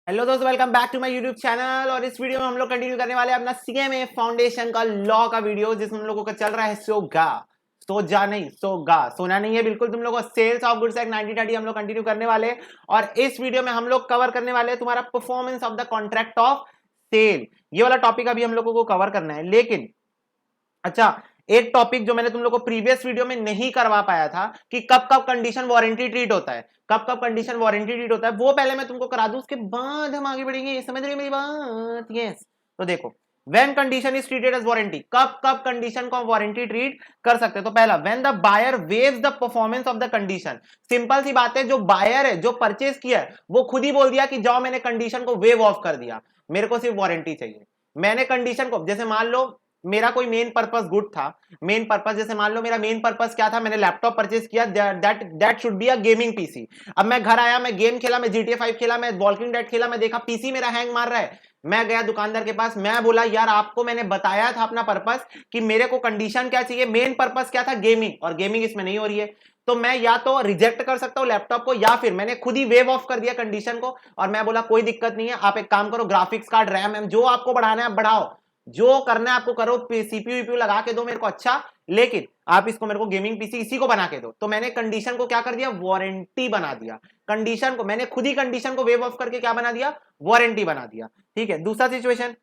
Hello दोस्तों, welcome back to my YouTube channel. और इस वीडियो में हम लोग कंटिन्यू करने वाले हैं अपना सीएमए फाउंडेशन का लॉ का वीडियो, जिसमें हम लोगों का चल रहा है सोजा नहीं सोगा, सोना नहीं है बिल्कुल तुम लोगों को। सेल्स ऑफ गुड्स एक्ट 1930 हम लोग कंटिन्यू करने वाले हैं। और इस वीडियो में हम लोग कवर करने वाले हैं तुम्हारा performance of the contract of sale. ये वाला टॉपिक अभी हम लोगों को कवर करना है। लेकिन अच्छा, एक टॉपिक जो मैंने तुम लोग को प्रीवियस वीडियो में नहीं करवा पाया था कि कब कब कंडीशन वारंटी ट्रीट होता है, कब कब कंडीशन वारंटी ट्रीट होता है, वो पहले मैं तुमको करा दूं, उसके बाद हम आगे बढ़ेंगे। समझ रहे हो मेरी बात? यस। तो देखो, when condition is treated as warranty, कब कब कंडीशन को वारंटी ट्रीट कर सकते हैं। तो पहला, when the buyer waves the performance of the condition. Simple सी बात है, जो बायर है, जो परचेज किया है, वो खुद ही बोल दिया कि जाओ मैंने कंडीशन को वेव ऑफ कर दिया, मेरे को सिर्फ वारंटी चाहिए। मैंने कंडीशन को, जैसे मान लो मेरा कोई मेन पर्पस गुड था, मेन पर्पस, जैसे मान लो मेरा मेन पर्पस क्या था, मैंने लैपटॉप परचेज किया, that should be a gaming PC. अब मैं घर आया, मैं गेम खेला, मैं GTA 5 खेला, मैं वॉकिंग डेड खेला, मैं देखा पीसी मेरा हैंग मार रहा है। मैं गया दुकानदार के पास, मैं बोला यार आपको मैंने बताया था अपना पर्पस कि मेरे को कंडीशन क्या चाहिए, मेन पर्पस क्या था, गेमिंग, और गेमिंग इसमें नहीं हो रही है। तो मैं या तो रिजेक्ट कर सकता हूं लैपटॉप को, या फिर मैंने खुद ही वेव ऑफ कर दिया कंडीशन को, और मैं बोला कोई दिक्कत नहीं है, आप एक काम करो, ग्राफिक्स कार्ड, रैम, जो आपको बढ़ाना है आप बढ़ाओ, जो करना है आपको करो, सीपीयू वीपीयू लगा के दो मेरे को, अच्छा, लेकिन आप इसको मेरे को गेमिंग पीसी इसी को बना के दो। तो मैंने कंडीशन को क्या कर दिया, वारंटी बना दिया। कंडीशन को मैंने खुद ही कंडीशन को वेव ऑफ करके क्या बना दिया, वारंटी बना दिया। ठीक है। दूसरा situation,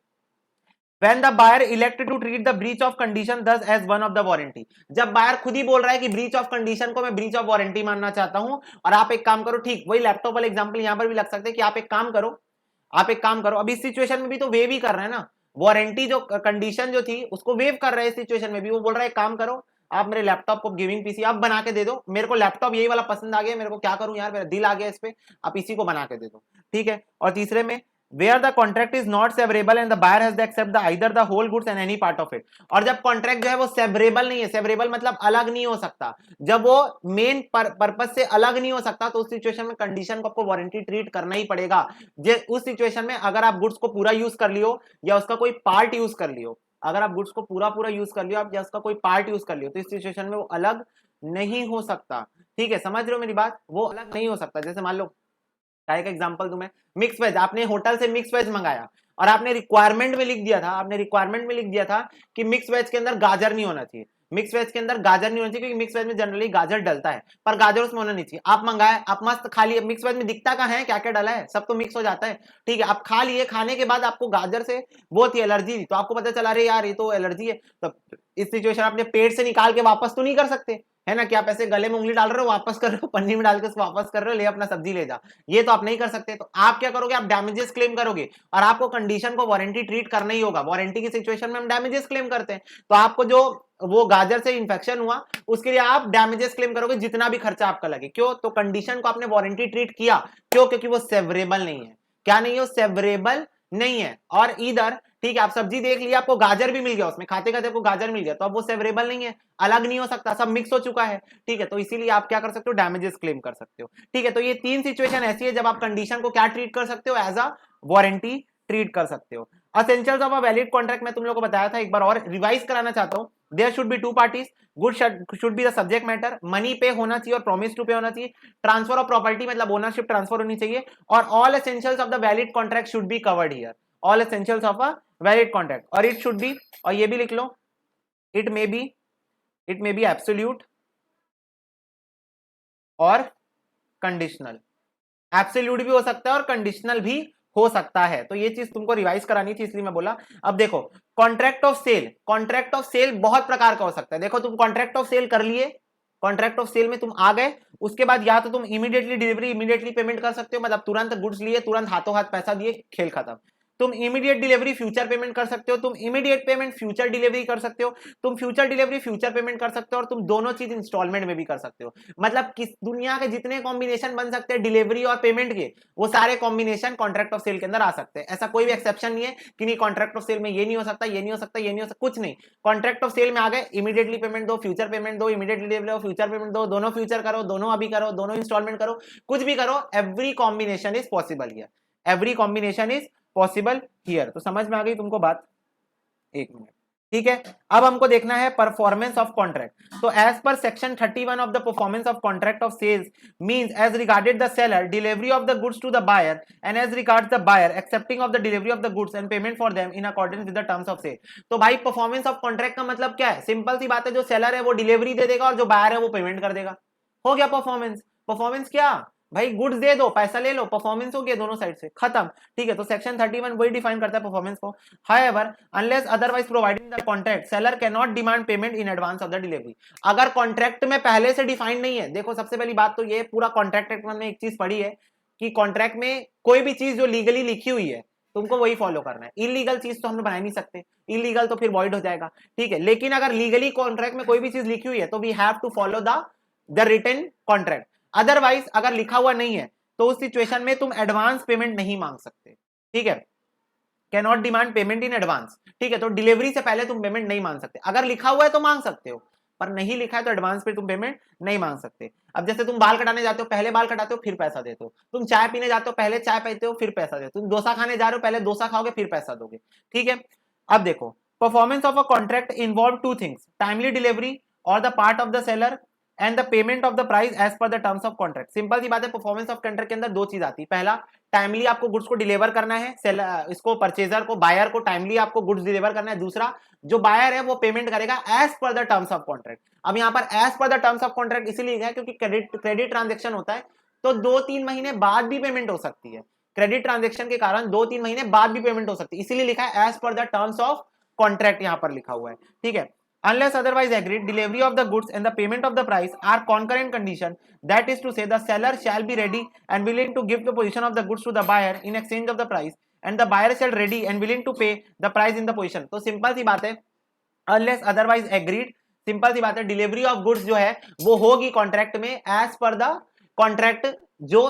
when the buyer elected to treat the breach of condition thus as one of the warranty। जब बायर खुद ही बोल रहा है कि ब्रीच ऑफ कंडीशन को मैं ब्रीच ऑफ वारंटी मानना चाहता हूं, और आप एक काम करो, ठीक वही लैपटॉप वाला एग्जांपल यहां पर भी लग सकते हैं कि आप एक काम करो, आप एक काम करो, अब इस सिचुएशन में भी तो वेव ही कर रहे हैं ना, वारंटी जो कंडीशन जो थी उसको वेव कर रहे हैं। इस सिचुएशन में भी वो बोल रहा है काम करो, आप मेरे लैपटॉप को गेमिंग पीसी आप बना के दे दो, मेरे को लैपटॉप यही वाला पसंद आ गया, मेरे को क्या करूं यार, मेरा दिल आ गया इस पे, आप इसी को बना के दे दो। ठीक है। और तीसरे में, where the contract is not severable and the buyer has to accept the either the whole goods and any part of it। और जब कॉन्ट्रैक्ट जो है वो सेवरेबल नहीं है, सेवरेबल मतलब अलग नहीं हो सकता, जब वो मेन पर्पस से अलग नहीं हो सकता, तो उस सिचुएशन में कंडीशन को आपको वारंटी ट्रीट करना ही पड़ेगा। उस सिचुएशन में अगर आप गुड्स को पूरा यूज कर लियो, या उसका कोई पार्ट यूज कर लियो, अगर आप गुड्स को पूरा पूरा यूज कर लियो आप, या उसका कोई पार्ट यूज कर लियो, तो इस सिचुएशन में वो अलग नहीं हो सकता। ठीक है, समझ रहे हो मेरी बात? वो अलग नहीं हो सकता। जैसे मान लो, का एग्जांपल तुम्हें, मिक्स वेज, आपने होटल से मिक्स वेज मंगाया, और आपने रिक्वायरमेंट में लिख दिया था, आपने रिक्वायरमेंट में लिख दिया था कि मिक्स वेज के अंदर गाजर नहीं होना चाहिए, मिक्स वेज के अंदर गाजर नहीं होना चाहिए, क्योंकि मिक्स वेज में जनरली गाजर डलता है, पर गाजर उसमें होना नहीं चाहिए। आप मंगाए, आप मस्त खा लिए, मिक्स वेज में दिखता कहाँ है क्या क्या डाला है, सब तो मिक्स हो जाता है। ठीक है, आप खा लिए, खाने के बाद आपको गाजर से वो थी एलर्जी थी, तो आपको पता चला अरे यार ये तो एलर्जी है, तो इस सिचुएशन आपने पेट से निकाल के वापस तो नहीं कर सकते, है ना, कि आप ऐसे गले में उंगली डाल रहे हो, वापस कर रहे हो, पन्नी में डाल के उसको वापस कर रहे हो, ले अपना सब्जी ले जा, ये तो आप नहीं कर सकते। तो आप क्या करोगे, आप डैमेजेस क्लेम करोगे, और आपको कंडीशन को वारंटी ट्रीट करना ही होगा। वारंटी की सिचुएशन में हम डैमेजेस क्लेम करते हैं, तो आपको जो वो गाजर से इंफेक्शन हुआ उसके लिए आप डैमेजेस क्लेम करोगे, जितना भी खर्चा आपका लगे। क्यों? तो कंडीशन को आपने वारंटी ट्रीट किया, क्यों? क्योंकि वो सेवरेबल नहीं है। क्या नहीं है? वो सेवरेबल नहीं है। और इधर, ठीक है, आप सब्जी देख लिया, आपको गाजर भी मिल गया, उसमें खाते खाते आपको गाजर मिल गया, तो अब वो सेवरेबल नहीं है, अलग नहीं हो सकता, सब मिक्स हो चुका है। ठीक है, तो इसीलिए आप क्या कर सकते हो, डैमेजेस क्लेम कर सकते हो। ठीक है, तो ये तीन सिचुएशन ऐसी है जब आप कंडीशन को क्या ट्रीट कर सकते हो, एज अ वारंटी ट्रीट कर सकते हो। Essentials of a valid contract मैं तुम लोगों को बताया था, एक बार और रिवाइज कराना चाहता हूं। There should be two parties, good should be the subject matter, money pay होना चाहिए और प्रॉमिस टू पे होना चाहिए, ट्रांसफर ऑफ प्रॉपर्टी मतलब ओनरशिप ट्रांसफर होनी चाहिए, और all essentials of the valid contract should be covered here, all essentials of a valid contract. और इट शुड बी, और ये भी लिख लो, इट मे बी एब्सोल्यूट और कंडीशनल। एब्सोल्यूट भी हो सकता है और कंडीशनल भी हो सकता है, तो ये चीज तुमको रिवाइज करानी थी, इसलिए मैं बोला। अब देखो, contract of sale, contract of sale बहुत प्रकार का हो सकता है। देखो, तुम कॉन्ट्रैक्ट ऑफ सेल कर लिए, कॉन्ट्रैक्ट ऑफ सेल में तुम आ गए, उसके बाद या तो तुम इमीडिएटली डिलीवरी, इमीडिएटली पेमेंट कर सकते हो, मतलब तुरंत गुड्स लिए, तुरंत हाथों हाथ पैसा दिए, खेल खत्म। तुम इमीडिएट डिलीवरी फ्यूचर पेमेंट कर सकते हो, तुम इमीडिएट पेमेंट फ्यूचर डिलीवरी कर सकते हो, तुम फ्यूचर डिलीवरी फ्यूचर पेमेंट कर सकते हो, और तुम दोनों चीज इंस्टॉलमेंट में भी कर सकते हो। मतलब किस दुनिया के जितने कॉम्बिनेशन बन सकते हैं डिलीवरी और पेमेंट के, वो सारे कॉम्बिनेशन कॉन्ट्रैक्ट ऑफ सेल के अंदर आ सकते हैं। ऐसा कोई भी एक्सेप्शन नहीं है कि नहीं कॉन्ट्रैक्ट ऑफ सेल में ये नहीं हो सकता, ये नहीं हो सकता, ये नहीं हो सकता, कुछ नहीं। कॉन्ट्रैक्ट ऑफ सेल में आ गए, इमीडिएटली पेमेंट दो, फ्यूचर पेमेंट दो, इमीडिएटली डिलीवरी दो, फ्यूचर पेमेंट दो, दोनों फ्यूचर करो, दोनों अभी करो, दोनों इंस्टॉलमेंट करो, कुछ भी करो, every combination is possible here, every combination is possible here. तो समझ में आ गई तुमको बात? एक मिनट। ठीक है। अब हमको देखना है परफॉर्मेंस ऑफ कॉन्ट्रैक्ट। तो as per section 31 of the performance of contract of sales means as regarded the seller delivery of the goods to the buyer and as regards the buyer accepting of the delivery of the goods and payment for them in accordance with the terms of sale. तो भाई performance of contract का मतलब क्या है? Simple सी बात है, जो सेलर है वो डिलीवरी दे देगा और जो बायर है वो पेमेंट कर देगा। हो गया परफॉर्मेंस। परफॉर्मेंस क्या भाई? गुड्स दे दो, पैसा ले लो, परफॉर्मेंस हो गया दोनों साइड से, खत्म। ठीक है, तो सेक्शन 31 वही डिफाइन करता है परफॉर्मेंस को। However unless otherwise providing the contract seller can not demand payment in advance of the delivery. अगर कॉन्ट्रैक्ट में पहले से डिफाइन नहीं है, देखो सबसे पहली बात तो ये पूरा कॉन्ट्रैक्ट एक्ट में एक चीज पढ़ी है कि कॉन्ट्रैक्ट में कोई भी चीज जो लीगली लिखी हुई है तुमको वही फॉलो करना है। इलीगल चीज तो हम बना नहीं सकते, इलीगल तो फिर वॉइड हो जाएगा। ठीक है, लेकिन अगर लीगली कॉन्ट्रैक्ट में कोई भी चीज लिखी हुई है तो we have to follow the written contract. Otherwise अगर लिखा हुआ नहीं है तो उस सिचुएशन में तुम एडवांस पेमेंट नहीं मांग सकते। ठीक है, can not demand payment in advance. ठीक है, तो डिलीवरी से पहले तुम पेमेंट नहीं मांग सकते। अगर लिखा हुआ है तो मांग सकते हो, पर नहीं लिखा है तो एडवांस पे तुम पेमेंट नहीं मांग सकते। अब जैसे तुम बाल कटाने जाते हो, पहले बाल कटाते हो फिर पैसा देते हो। तुम चाय पीने जाते हो, पहले चाय पीते हो फिर पैसा देते हो। तुम डोसा खाने जा रहे हो, पहले डोसा खाओगे फिर पैसा दोगे। ठीक है, अब देखो performance of a contract involve two things, timely delivery और the part of the seller and the payment of the price as per the terms of contract. Simple सी बात है, परफॉर्मेंस ऑफ कॉन्ट्रैक्ट के अंदर दो चीज आती है। पहला, टाइमली आपको गुड्स को डिलीवर करना है, इसको परचेजर को, बायर को टाइमली आपको गुड्स डिलीवर करना है। दूसरा, जो बायर है वो पेमेंट करेगा as per the terms of contract. अब यहाँ पर as per the terms of contract इसीलिए है क्योंकि क्रेडिट ट्रांजेक्शन होता है तो 2-3 महीने बाद भी पेमेंट हो सकती है। क्रेडिट ट्रांजेक्शन के कारण 2-3 महीने बाद भी पेमेंट हो सकती है, इसीलिए लिखा है as per the terms of contract, यहाँ पर लिखा हुआ है। ठीक है, unless otherwise agreed, delivery of the goods and the payment of the price are concurrent condition. That is to say, the seller shall be ready and willing to give the position of the goods to the buyer in exchange of the price, and the buyer shall ready and willing to pay the price in the position. तो simple सी बात है, unless otherwise agreed, simple सी बात है, delivery of goods जो है वो होगी कॉन्ट्रैक्ट में एज पर द कॉन्ट्रैक्ट। जो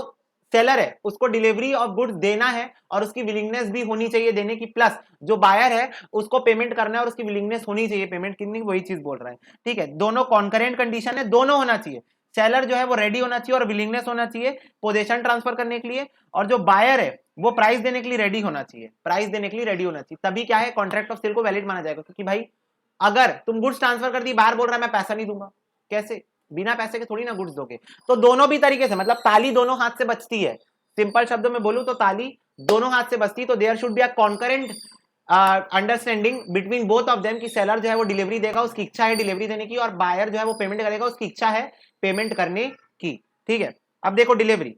सेलर है उसको डिलीवरी ऑफ गुड्स देना है और उसकी विलिंगनेस भी होनी चाहिए देने की, प्लस जो बायर है उसको पेमेंट करना है और उसकी विलिंगनेस होनी चाहिए पेमेंट करने की, वही चीज बोल रहा है। ठीक है, दोनों कॉन्करेंट कंडीशन है, दोनों होना चाहिए। सेलर जो है वो रेडी होना चाहिए और विलिंगनेस होना चाहिए पोजीशन ट्रांसफर करने के लिए, और जो बायर है वो प्राइस देने के लिए रेडी होना चाहिए, प्राइस देने के लिए रेडी होना चाहिए। तभी क्या है, कॉन्ट्रैक्ट ऑफ सेल को वैलिड माना जाएगा। क्योंकि भाई अगर तुम गुड्स ट्रांसफर कर दी, बाहर बोल रहा है मैं पैसा नहीं दूंगा, कैसे? बिना पैसे के थोड़ी ना गुड्स दोगे। तो दोनों भी तरीके से, मतलब ताली दोनों हाथ से बचती है। सिंपल शब्दों में बोलूं तो ताली दोनों हाथ से बचती। तो there should be a concurrent understanding between both of them कि सेलर जो है वो डिलीवरी देगा, उसकी इच्छा है डिलीवरी देने की, और बायर जो है वो पेमेंट करेगा, उसकी इच्छा है पेमेंट करने की। ठीक है, अब देखो डिलीवरी,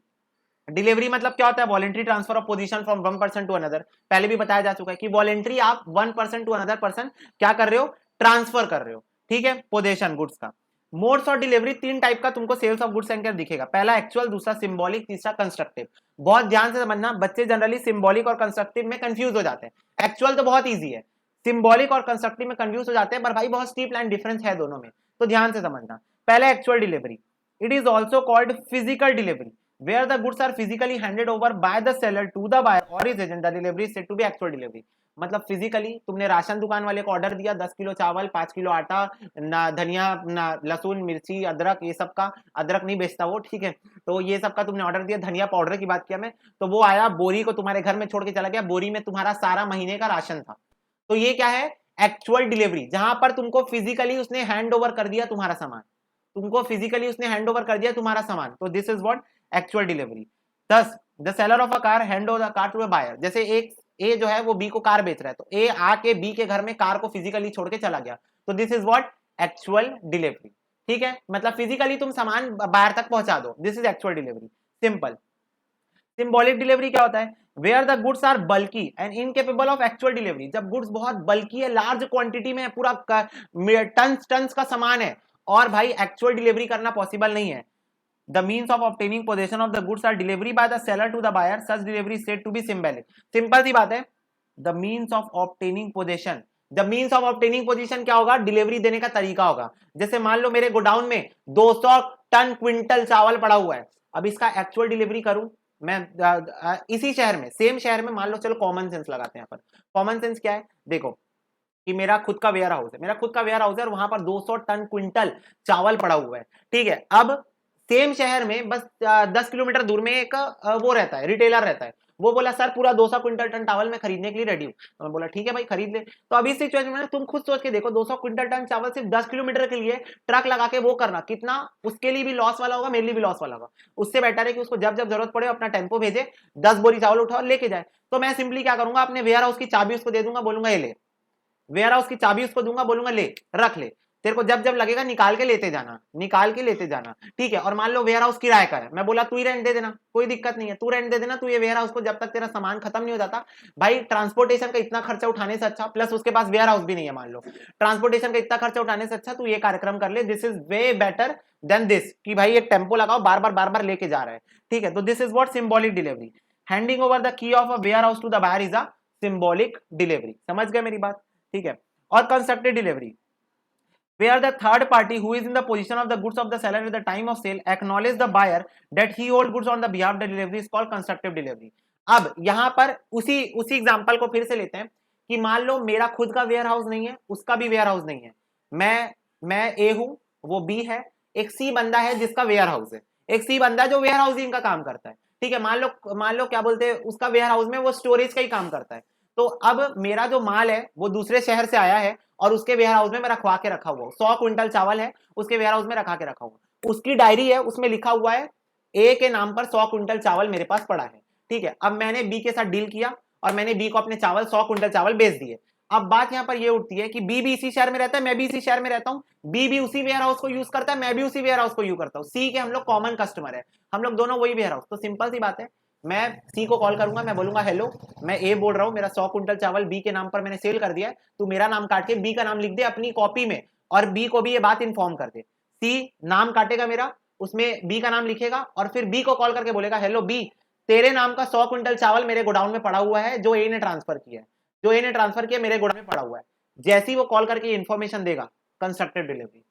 डिलीवरी मतलब क्या होता है? Voluntary transfer of position from one person to another. पहले भी बताया जा चुका है कि वॉलेंट्री आप one person to another person क्या कर रहे हो? ट्रांसफर कर रहे हो। ठीक है, पोजीशन गुड्स का। मोड्स ऑफ डिलीवरी 3 टाइप का तुमको सेल्स ऑफ गुड्स एंकर दिखेगा। पहला एक्चुअल, दूसरा सिंबॉलिक, तीसरा कंस्ट्रक्टिव। बहुत ध्यान से समझना, बच्चे जनरली सिंबॉलिक और कंस्ट्रक्टिव में कंफ्यूज हो जाते हैं। एक्चुअल तो बहुत ईजी है, सिंबॉलिक और कंस्ट्रक्टिव में कंफ्यूज हो जाते हैं, पर भाई बहुत स्टीप लाइन डिफरेंस है दोनों में, तो ध्यान से समझना। पहला actual delivery, it is also called physical delivery, where the goods are physically handed over by the seller to the buyer or his agent. The delivery is said to be actual delivery. मतलब physically तुमने ration दुकान वाले को order दिया 10 kilo चावल, 5 kilo आटा, ना धनिया, ना लहसुन, मिर्ची, अदरक, ये सब का, अदरक नहीं बेचता वो, ठीक है, तो ये सब का तुमने ऑर्डर दिया। धनिया पाउडर की बात किया मैं, तो वो आया, बोरी को तुम्हारे घर में छोड़ के चला गया, बोरी में तुम्हारा सारा महीने का राशन था। तो ये क्या है? एक्चुअल डिलीवरी, जहां पर तुमको फिजिकली उसने हैंड ओवर कर दिया तुम्हारा सामान, तुमको फिजिकली उसने हैंड ओवर कर दिया तुम्हारा सामान, तो this is what actual delivery. Thus, the seller of a car hand over the car to a buyer. जैसे एक ए जो है वो बी को कार बेच रहा है, तो ए आके बी के घर में कार को फिजिकली छोड़ के चला गया, तो this is what actual delivery. ठीक है, मतलब फिजिकली तुम सामान बायर तक पहुंचा दो, this is actual delivery, simple. Symbolic delivery क्या होता है? Where the goods are bulky and incapable of actual delivery. जब गुड्स बहुत बल्की है, लार्ज क्वांटिटी में है, पूरा टन्स का सामान है और भाई एक्चुअल डिलीवरी करना पॉसिबल नहीं है। The means of obtaining possession of the goods are delivery by the seller to the buyer. Such delivery is said to be symbolic. Simple सी बात है, the means of obtaining possession, the means of obtaining possession क्या होगा? Delivery देने का तरीका होगा। जैसे मान लो मेरे गोडाउन में 200 टन क्विंटल चावल पड़ा हुआ है, अब इसका एक्चुअल डिलीवरी करूं मैं इसी शहर में, सेम शहर में, मान लो, चलो कॉमन सेंस लगाते हैं यहाँ पर। कॉमन सेंस क्या है? देखो कि मेरा खुद का वेयर हाउस है, मेरा खुद का वेयर हाउस है और वहां पर 200 टन क्विंटल चावल पड़ा हुआ है, ठीक है। अब सेम शहर में बस 10 किलोमीटर दूर में एक वो रहता है, रिटेलर रहता है, वो बोला सर पूरा 200 क्विंटल टन चावल मैं खरीदने के लिए रेडी हूँ। तो मैं बोला ठीक है भाई खरीद ले। तो अभी सिचुएशन में तुम खुद सोच के देखो, 200 क्विंटल टन चावल सिर्फ 10 किलोमीटर के लिए ट्रक लगा के वो करना कितना उसके लिए भी लॉस वाला होगा, मेरे लिए भी लॉस वाला होगा। उससे बेटर है कि उसको जब जब जरूरत पड़े अपना टेम्पो भेजे, 10 बोरी चावल उठाओ लेके जाए। तो मैं सिंपली क्या करूंगा, अपने वेयर हाउस की चाबी उसको दे दूंगा, बोलूंगा ये ले, वेयर हाउस की चाबी उसको दूंगा, बोलूंगा ले रख ले, तेरे को जब जब लगेगा निकाल के लेते जाना, निकाल के लेते जाना, ठीक है। और मान लो वेयर हाउस किराए का है, मैं बोला तू ही रेंट दे देना, कोई दिक्कत नहीं है, तू रेंट दे देना, तू ये वेयर हाउस को जब तक तेरा सामान खत्म नहीं हो जाता। भाई ट्रांसपोर्टेशन का इतना खर्चा उठाने से अच्छा, प्लस उसके पास वेयर हाउस भी नहीं है, मान लो ट्रांसपोर्टेशन का इतना खर्चा उठाने से अच्छा तू ये कार्यक्रम कर ले, this is way better than this कि भाई एक टेम्पो लगाओ बार बार लेके जा रहा है, ठीक है। तो this is what symbolic delivery, handing over the key of a warehouse to the buyer is a symbolic delivery. समझ गए मेरी बात, ठीक है। और constructed delivery, where the third party who is in the position of the goods of the seller at the time of sale acknowledge the buyer that he hold goods on the behalf of the delivery is called constructive delivery। अब यहां पर उसी example को फिर से लेते हैं कि मान लो मेरा खुद का वेयर हाउस नहीं है, उसका भी वेयर हाउस नहीं है, मैं ए हूं, वो बी है, एक सी बंदा है जिसका वेयर हाउस है, एक सी बंदा जो वेयर हाउसिंग का काम करता है, ठीक है। मान लो क्या बोलते हैं, उसका वेयर हाउस में वो स्टोरेज का ही काम करता है। तो अब मेरा जो माल है वो दूसरे शहर से आया है और उसके वेयर हाउस में मैं रखवा के रखा हुआ, 100 क्विंटल चावल है उसके वेयर हाउस में रखा के रखा हुआ, उसकी डायरी है उसमें लिखा हुआ है ए के नाम पर 100 क्विंटल चावल मेरे पास पड़ा है, ठीक है। अब मैंने बी के साथ डील किया और मैंने बी को अपने चावल 100 क्विंटल चावल बेच दिए। अब बात यहां पर ये उठती है कि बी भी इसी शहर में रहता है, मैं भी इसी शहर में रहता हूं, बी भी उसी वेयर हाउस को यूज करता है, मैं भी उसी वेयर हाउस को यूज करता हूं, सी के हम लोग कॉमन कस्टमर है, हम लोग दोनों वही वेयर हाउस। तो सिंपल सी बात है, मैं सी को कॉल करूंगा, मैं बोलूंगा हेलो मैं ए बोल रहा हूं, मेरा 100 क्विंटल चावल बी के नाम पर मैंने सेल कर दिया है, तू मेरा नाम काट के बी का नाम लिख दे अपनी कॉपी में और बी को भी ये बात इन्फॉर्म कर दे। सी नाम काटेगा मेरा, उसमें बी का नाम लिखेगा और फिर बी को कॉल करके बोलेगा हेलो बी, तेरे नाम का 100 क्विंटल चावल मेरे गोडाउन में पड़ा हुआ है जो ए ने ट्रांसफर किया है, जो ए ने ट्रांसफर किया मेरे गोडाउन में पड़ा हुआ है। जैसे ही वो कॉल करके इन्फॉर्मेशन देगा, कंस्ट्रक्टिव डिलीवरी।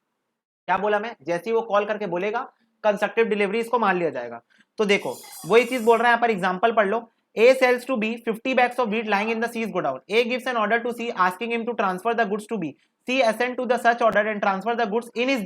क्या बोला मैं, जैसे ही वो कॉल करके बोलेगा कंस्ट्रक्टिव डिलीवरी, इसको मान लिया जाएगा। तो देखो वही चीज बोल रहा है यहाँ पर, एग्जांपल पढ़ लो। A sells to B 50 bags of wheat lying in the C's godown. A gives an order to C asking him to transfer the goods to B. C assent to the such order and transfer the goods in his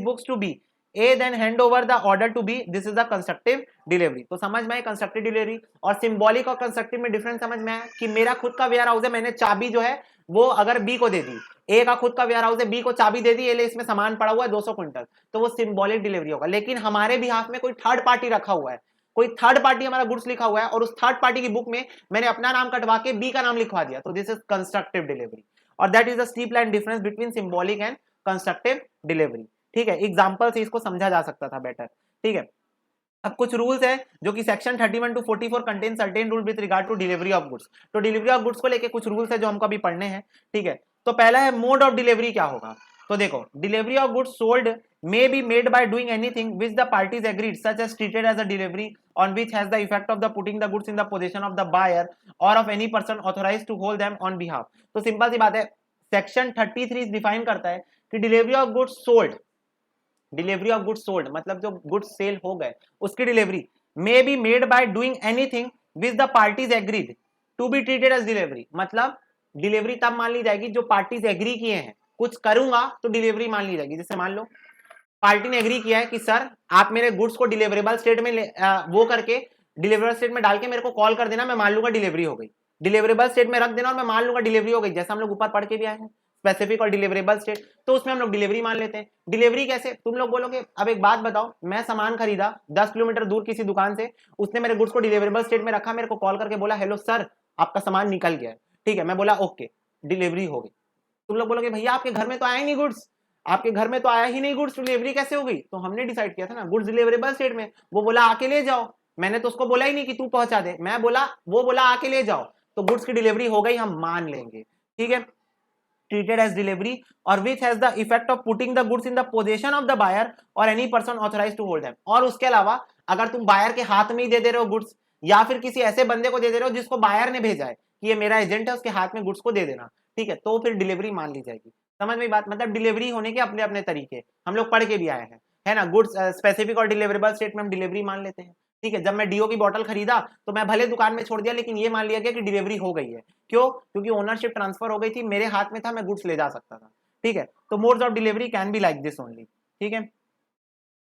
books to B. A then hand over the order to B. This is the constructive delivery. तो समझ में आए constructive delivery और symbolic और constructive में difference समझ में आया कि मेरा खुद का वेयर हाउस है, मैंने चाबी जो है वो अगर बी को दे दी, ए का खुद का वेयर हाउस है, बी को चाबी दे दी, ये ले इसमें सामान पड़ा हुआ है 200 क्विंटल, तो वो सिंबॉलिक डिलीवरी होगा। लेकिन हमारे भी हाथ में कोई थर्ड पार्टी रखा हुआ है, कोई थर्ड पार्टी हमारा गुड्स लिखा हुआ है और उस थर्ड पार्टी की बुक में मैंने अपना नाम कटवा के बी का नाम लिखवा दिया, तो दिस इज कंस्ट्रक्टिव डिलीवरी। और that is the steep line difference between symbolic and constructive delivery, ठीक है। एग्जांपल से इसको समझा जा सकता था बेटर, ठीक है। अब कुछ रूल्स है जो कि section 31 to 44 contain certain rule with regard to delivery of goods. तो डिलीवरी ऑफ गुड्स को लेके कुछ रूल्स है जो हमको अभी पढ़ने हैं, ठीक है। तो पहला है मोड ऑफ डिलीवरी क्या होगा। तो देखो delivery of goods sold may be made by doing anything which the parties agreed, such as treated as a delivery on which has the effect of the putting the goods in the possession of the buyer or of any person authorized to hold them on behalf। तो simple सी बात है, section 33 define करता है कि delivery of goods sold, delivery of goods sold मतलब जो goods sell हो गए उसकी delivery may be made by doing anything which the parties agreed to be treated as delivery. मतलब डिलीवरी तब मान ली जाएगी जो पार्टीज एग्री किए हैं, कुछ करूंगा तो डिलीवरी मान ली जाएगी। जैसे मान लो पार्टी ने एग्री किया है कि सर आप मेरे गुड्स को डिलीवरेबल स्टेट में वो करके डिलीवरेबल स्टेट में डाल के मेरे को कॉल कर देना, मैं मान लूंगा डिलीवरी हो गई, डिलीवरेबल स्टेट में रख देना और मैं मान लूंगा डिलीवरी हो गई। जैसा हम लोग ऊपर पढ़ के भी आए हैं स्पेसिफिक और डिलीवरेबल स्टेट, तो उसमें हम लोग डिलीवरी मान लेते हैं। डिलीवरी कैसे, तुम लोग बोलोगे अब एक बात बताओ, मैं सामान खरीदा 10 किलोमीटर दूर किसी दुकान से, उसने मेरे गुड्स को डिलीवरेबल स्टेट में रखा, मेरे को कॉल करके बोला हेलो सर आपका सामान निकल गया है, ठीक है। मैं बोला ओके डिलीवरी हो गई। तुम लोग बोलोगे भैया आपके घर में तो आया ही नहीं गुड्स, आपके घर में तो आया ही नहीं गुड्स, डिलीवरी कैसे हो गई। तो हमने डिसाइड किया था ना गुड्स डिलीवरेबल स्टेट में, वो बोला आके ले जाओ, मैंने तो उसको बोला ही नहीं कि तू पहुंचा दे, मैं बोला वो बोला आके ले जाओ, तो गुड्स की डिलीवरी हो गई, हम मान लेंगे, ठीक है। treated as delivery or which has the effect of putting the goods in the possession of the buyer or any person authorized to hold them। और उसके अलावा अगर तुम बायर के हाथ में ही दे रहे हो गुड्स या फिर किसी ऐसे बंदे को दे रहे हो जिसको बायर ने भेजा है कि ये मेरा एजेंट है उसके हाथ में गुड्स को दे देना, ठीक है, तो फिर डिलीवरी मान ली जाएगी। समझ में बात, मतलब डिलीवरी होने के अपने अपने तरीके हम लोग पढ़ के भी आए हैं, है ना। गुड्स स्पेसिफिक और डिलीवरेबल स्टेट में हम डिलीवरी मान लेते हैं, ठीक है। जब मैं डीओ की बोतल खरीदा तो मैं भले दुकान में छोड़ दिया लेकिन ये मान लिया गया कि डिलीवरी हो गई है, क्यों, क्योंकि ओनरशिप ट्रांसफर हो गई थी, मेरे हाथ में था, मैं गुड्स ले जा सकता था, ठीक है। तो modes of delivery can be like this only, ठीक है।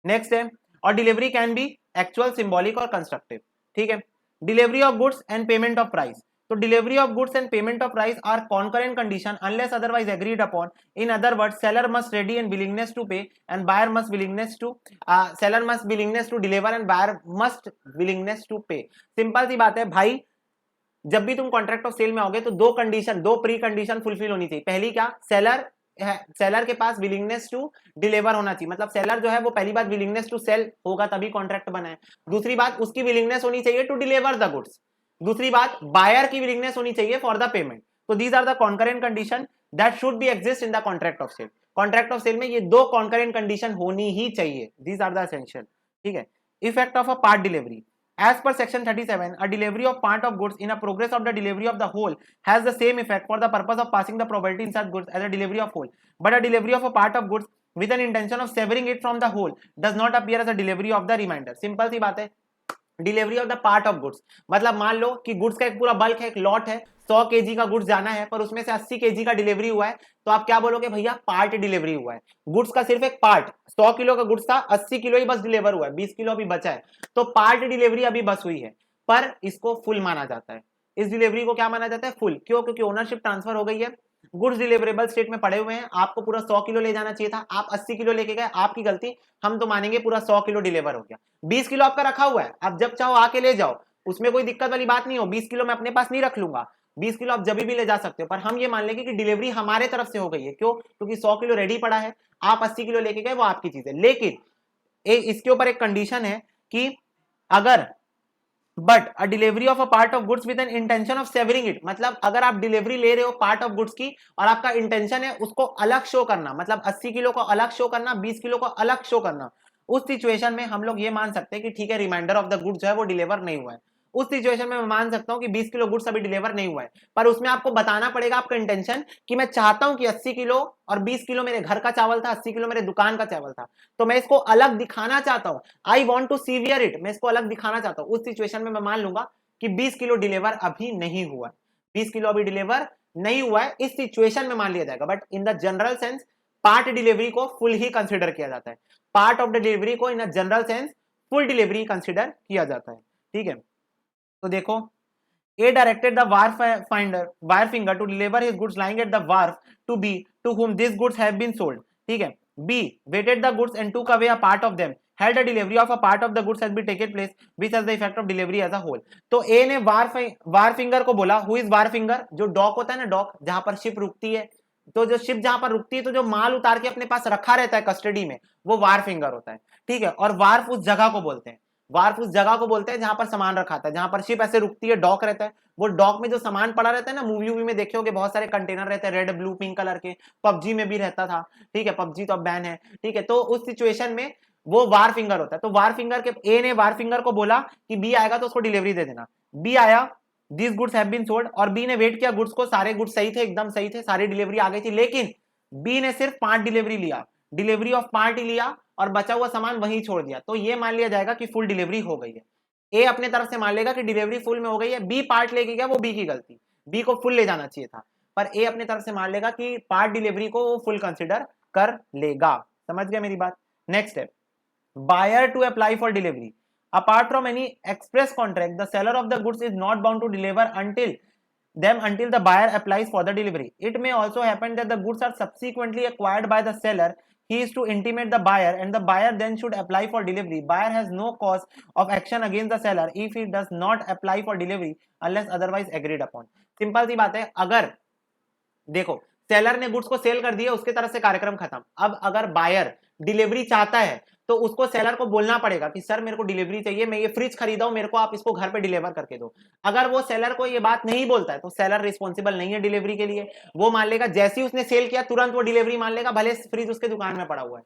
नेक्स्ट है और delivery can be actual, symbolic और कंस्ट्रक्टिव, ठीक है। Delivery of goods and payment of price. तो delivery of goods and payment of price are concurrent condition unless otherwise agreed upon. In other words seller must ready and willingness to pay and buyer must willingness to seller must willingness to deliver and buyer must willingness to पे। Simple सी बात है भाई, जब भी तुम contract of sale में आओगे तो दो कंडीशन, दो प्री कंडीशन फुलफिल होनी चाहिए। पहली क्या, सेलर के पास विलिंगनेस टू डिलीवर होना चाहिए, मतलब सेलर जो है वो पहली बात विलिंगनेस टू सेल होगा तभी कॉन्ट्रैक्ट बना है। दूसरी बात उसकी विलिंगनेस होनी चाहिए टू डिलीवर द गुड्स। दूसरी बात बायर की विलिंगनेस होनी चाहिए फॉर द पेमेंट। तो these are the concurrent condition that should be exist in the contract of sale. Contract of sale में ये दो कॉन्करेंट कंडीशन होनी ही चाहिए। These are the essential. ठीक है। Effect of a part delivery. As per section 37, a delivery of part of goods in a progress of the delivery of the whole has the same effect for the purpose of passing the probability in such goods as a delivery of whole. But a delivery of a part of goods with an intention of severing it from the whole does not appear as a delivery of the remainder. Simple सी बात है, delivery of the part of goods मतलब मान लो कि goods का एक पूरा bulk है, एक लॉट है, 100 kg का गुड्स जाना है पर उसमें से 80 kg का डिलीवरी हुआ है, तो आप क्या बोलोगे, भैया पार्ट डिलीवरी हुआ है। गुड्स का सिर्फ एक पार्ट, 100 किलो का गुड्स था, 80 किलो ही बस डिलीवर हुआ है, 20 किलो अभी बचा है, तो पार्ट डिलीवरी अभी बस हुई है, पर इसको फुल माना जाता है। इस डिलीवरी को क्या माना जाता है, फुल। क्यों? क्योंकि ओनरशिप ट्रांसफर हो गई है, गुड्स डिलीवरेबल स्टेट में पड़े हुए हैं, आपको पूरा 100 किलो ले जाना चाहिए था, आप 80 किलो लेके गए, आपकी गलती, हम तो मानेंगे पूरा 100 किलो डिलीवर हो गया। 20 किलो आपका रखा हुआ है, आप जब चाहो आके ले जाओ, उसमें कोई दिक्कत वाली बात नहीं हो। 20 किलो मैं अपने पास नहीं रख लूंगा, 20 किलो आप जब भी ले जा सकते हो, पर हम ये मान लेंगे कि डिलीवरी हमारे तरफ से हो गई है। क्यों? क्योंकि 100 किलो रेडी पड़ा है, आप 80 किलो लेके गए, वो आपकी चीज है। लेकिन इसके ऊपर एक कंडीशन है कि अगर but a delivery of a part of goods with an intention of savouring it, मतलब अगर आप डिलीवरी ले रहे हो पार्ट ऑफ गुड्स की और आपका इंटेंशन है उसको अलग शो करना, मतलब 80 किलो को अलग शो करना, 20 किलो को अलग शो करना, उस सिचुएशन में हम लोग ये मान सकते हैं कि ठीक है रिमाइंडर ऑफ द गुड्स जो है वो डिलीवर नहीं हुआ है। उस सिचुएशन में मैं मान सकता हूं कि 20 किलो गुड्स अभी डिलीवर नहीं हुआ है, पर उसमें आपको बताना पड़ेगा आपका इंटेंशन कि मैं चाहता हूं कि 80 किलो और 20 किलो मेरे घर का चावल था, 80 किलो मेरे दुकान का चावल था, तो मैं इसको अलग दिखाना चाहता हूं। I want to sever it, मैं इसको अलग दिखाना चाहता हूं। उस सिचुएशन में मैं मान लूंगा कि 20 किलो डिलीवर अभी नहीं हुआ है, 20 किलो अभी डिलीवर नहीं हुआ है, इस सिचुएशन में मान लिया जाएगा। But in the general sense part delivery को फुल ही कंसिडर किया जाता है, पार्ट ऑफ द डिलीवरी को in a general sense full delivery consider किया जाता है। ठीक है, तो देखो, A directed the wire finger to deliver his goods lying at the wharf to B to whom these goods have been sold. ठीक है। B weighted the goods and took away a part of them. Held a delivery of a part of the goods has been taken place, which has the effect of delivery as a whole. तो A ने वार finger को बोला, who is war finger, जो dock होता है ना, dock जहां पर शिप रुकती है, तो जो शिप जहां पर रुकती है तो जो माल उतार के अपने पास रखा रहता है कस्टडी में, वो वार फिंगर होता है। ठीक है, और वार्फ उस जगह को बोलते हैं, वार्फ उस जगह को बोलते हैं जहां पर सामान रखा था, जहां पर शिप ऐसे रुकती है, डॉक रहता है, वो डॉक में जो सामान पड़ा रहता है ना, मूवी में देखे होगे बहुत सारे कंटेनर रहते हैं रेड ब्लू पिंक कलर के, पबजी में भी रहता था। ठीक है, पबजी तो अब बैन है। ठीक है, तो उस सिचुएशन में वो वार फिंगर होता है। तो वार फिंगर के ए ने वार फिंगर को बोला कि बी आएगा तो उसको डिलीवरी दे देना। बी आया, this goods have been sold, और बी ने वेट किया गुड्स को, सारे गुड्स सही थे, एकदम सही थे, सारी डिलीवरी आ गई थी, लेकिन बी ने सिर्फ 5 डिलीवरी लिया, डिलीवरी ऑफ पार्ट ही लिया और बचा हुआ सामान वहीं छोड़ दिया, तो ये मान लिया जाएगा कि फुल डिलीवरी हो गई है। ए अपने तरफ से मान लेगा कि डिलीवरी फुल में हो गई है, बी पार्ट लेके गया, वो बी की गलती, बी को फुल ले जाना चाहिए था, पर ए अपने तरफ से मान लेगा कि पार्ट डिलीवरी को वो फुल कंसिडर कर लेगा। समझ गए मेरी बात? Next step, buyer to apply for delivery. Apart from any express contract the seller of the goods is not bound to deliver until the buyer applies for the delivery. It may also happen that the goods are subsequently acquired by the seller. He is to intimate the buyer and the buyer then should apply for delivery. Buyer has no cause of action against the seller if he does not apply for delivery unless otherwise agreed upon. Simple सी बात है, अगर देखो seller ने goods को cell कर दिया, उसके तरफ से कार्यक्रम खत्म। अब अगर बायर डिलीवरी चाहता है तो उसको सेलर को बोलना पड़ेगा कि सर मेरे को डिलीवरी चाहिए, मैं ये फ्रिज खरीदा हूं, मेरे को आप इसको घर पे डिलीवर करके दो। अगर वो सेलर को ये बात नहीं बोलता है तो सेलर रिस्पॉन्सिबल नहीं है डिलीवरी के लिए, वो मान लेगा जैसे ही उसने सेल किया तुरंत वो डिलीवरी मान लेगा, भले फ्रिज उसके दुकान में पड़ा हुआ है,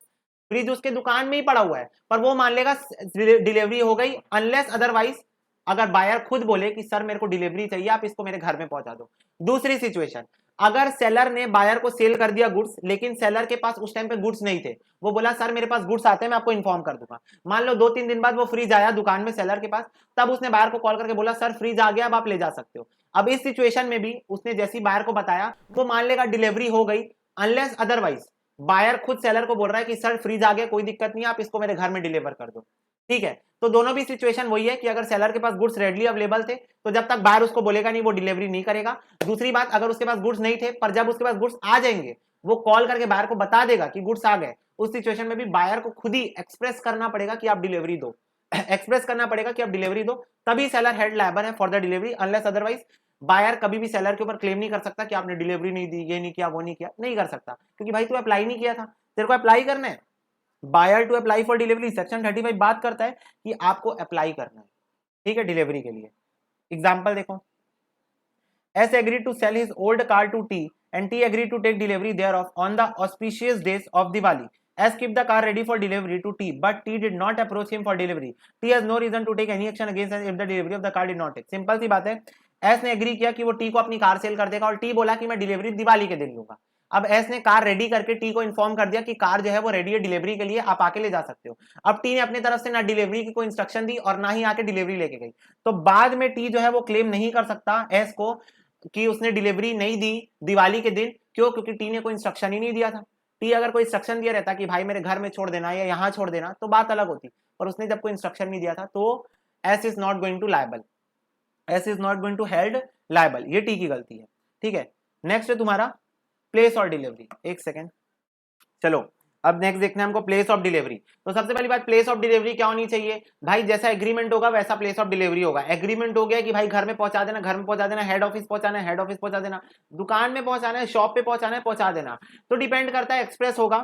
फ्रिज उसके दुकान में ही पड़ा हुआ है, पर वो मान लेगा डिलीवरी हो गई, अनलेस अदरवाइज अगर बायर खुद बोले कि सर मेरे को डिलीवरी चाहिए, आप इसको मेरे घर में पहुंचा दो। दूसरी सिचुएशन, अगर सेलर ने बायर को सेल कर दिया गुड्स, लेकिन सेलर के पास उस टाइम पे गुड्स नहीं थे, वो बोला सर मेरे पास गुड्स आते हैं, मैं आपको इन्फॉर्म कर दूंगा। मान लो 2-3 दिन बाद वो फ्रिज आया दुकान में सेलर के पास, तब उसने बायर को कॉल करके बोला सर फ्रिज आ गया, अब आप ले जा सकते हो। अब इस सिचुएशन में भी उसने जैसी बायर को बताया, वो मान लेगा डिलीवरी हो गई, अनलेस अदरवाइज बायर खुद सेलर को बोल रहा है कि सर फ्रिज आ गया, कोई दिक्कत नहीं, आप इसको मेरे घर में डिलीवर कर दो। ठीक है, तो दोनों भी सिचुएशन वही है कि अगर सेलर के पास गुड्स रेडली अवेलेबल थे तो जब तक बायर उसको बोलेगा नहीं वो डिलीवरी नहीं करेगा। दूसरी बात, अगर उसके पास गुड्स नहीं थे पर जब उसके पास गुड्स आ जाएंगे वो कॉल करके बायर को बता देगा कि गुड्स आ गए, उस सिचुएशन में भी बायर को खुद ही एक्सप्रेस करना पड़ेगा कि आप डिलीवरी दो एक्सप्रेस करना पड़ेगा कि आप डिलीवरी दो, तभी सेलर हेड लायबल है for the delivery. Unless otherwise buyer कभी भी सेलर के ऊपर क्लेम नहीं कर सकता कि आपने डिलीवरी नहीं दी, ये नहीं किया, वो नहीं किया, नहीं कर सकता, क्योंकि भाई तू अप्लाई नहीं किया था, तेरे को अप्लाई करना है। Buyer to apply for delivery section 35 बात करता है कि आपको अप्लाई करना है, ठीक है, डिलीवरी के लिए। एग्जांपल देखो, S agree to sell his old car to T and T agreed to take delivery thereof on the auspicious days of Diwali. S kept the car ready for delivery to T, but T did not approach him for delivery. T has no reason to take any action against S if the delivery of the car did not take. Simple सी बात है, S ने agree किया कि वो T को अपनी car cell कर देगा और T बोला कि मैं डिलीवरी दिवाली के दिन लूंगा। अब S ने कार रेडी करके T को इन्फॉर्म कर दिया कि कार जो है वो रेडी है डिलीवरी के लिए, आप आके ले जा सकते हो। अब T ने अपनी तरफ से ना डिलीवरी की कोई इंस्ट्रक्शन दी और ना ही आके डिलीवरी लेके गई, तो बाद में T जो है वो क्लेम नहीं कर सकता S को कि उसने डिलीवरी नहीं दी दिवाली के दिन। क्यों? क्योंकि टी ने कोई इंस्ट्रक्शन ही नहीं दिया था। टी अगर कोई इंस्ट्रक्शन दिया रहता कि भाई मेरे घर में छोड़ देना या यहाँ छोड़ देना तो बात अलग होती, पर उसने जब कोई इंस्ट्रक्शन नहीं दिया था तो S is not going to liable, S is not going to held liable, ये टी की गलती है। ठीक है, नेक्स्ट है तुम्हारा प्लेस और डिलीवरी। एक सेकेंड, चलो अब नेक्स्ट देखना है हमको प्लेस ऑफ डिलीवरी। तो सबसे पहली बात, प्लेस ऑफ डिलीवरी क्या होनी चाहिए भाई? जैसा एग्रीमेंट होगा वैसा प्लेस ऑफ डिलीवरी होगा। एग्रीमेंट हो गया कि भाई घर में पहुंचा देना, घर में पहुंचा देना, हेड ऑफिस पहुंचाना है, हेड ऑफिस पहुंचा देना, दुकान में पहुंचाना है, शॉप पे पहुंचाना है, पहुंचा देना, तो डिपेंड करता है, एक्सप्रेस होगा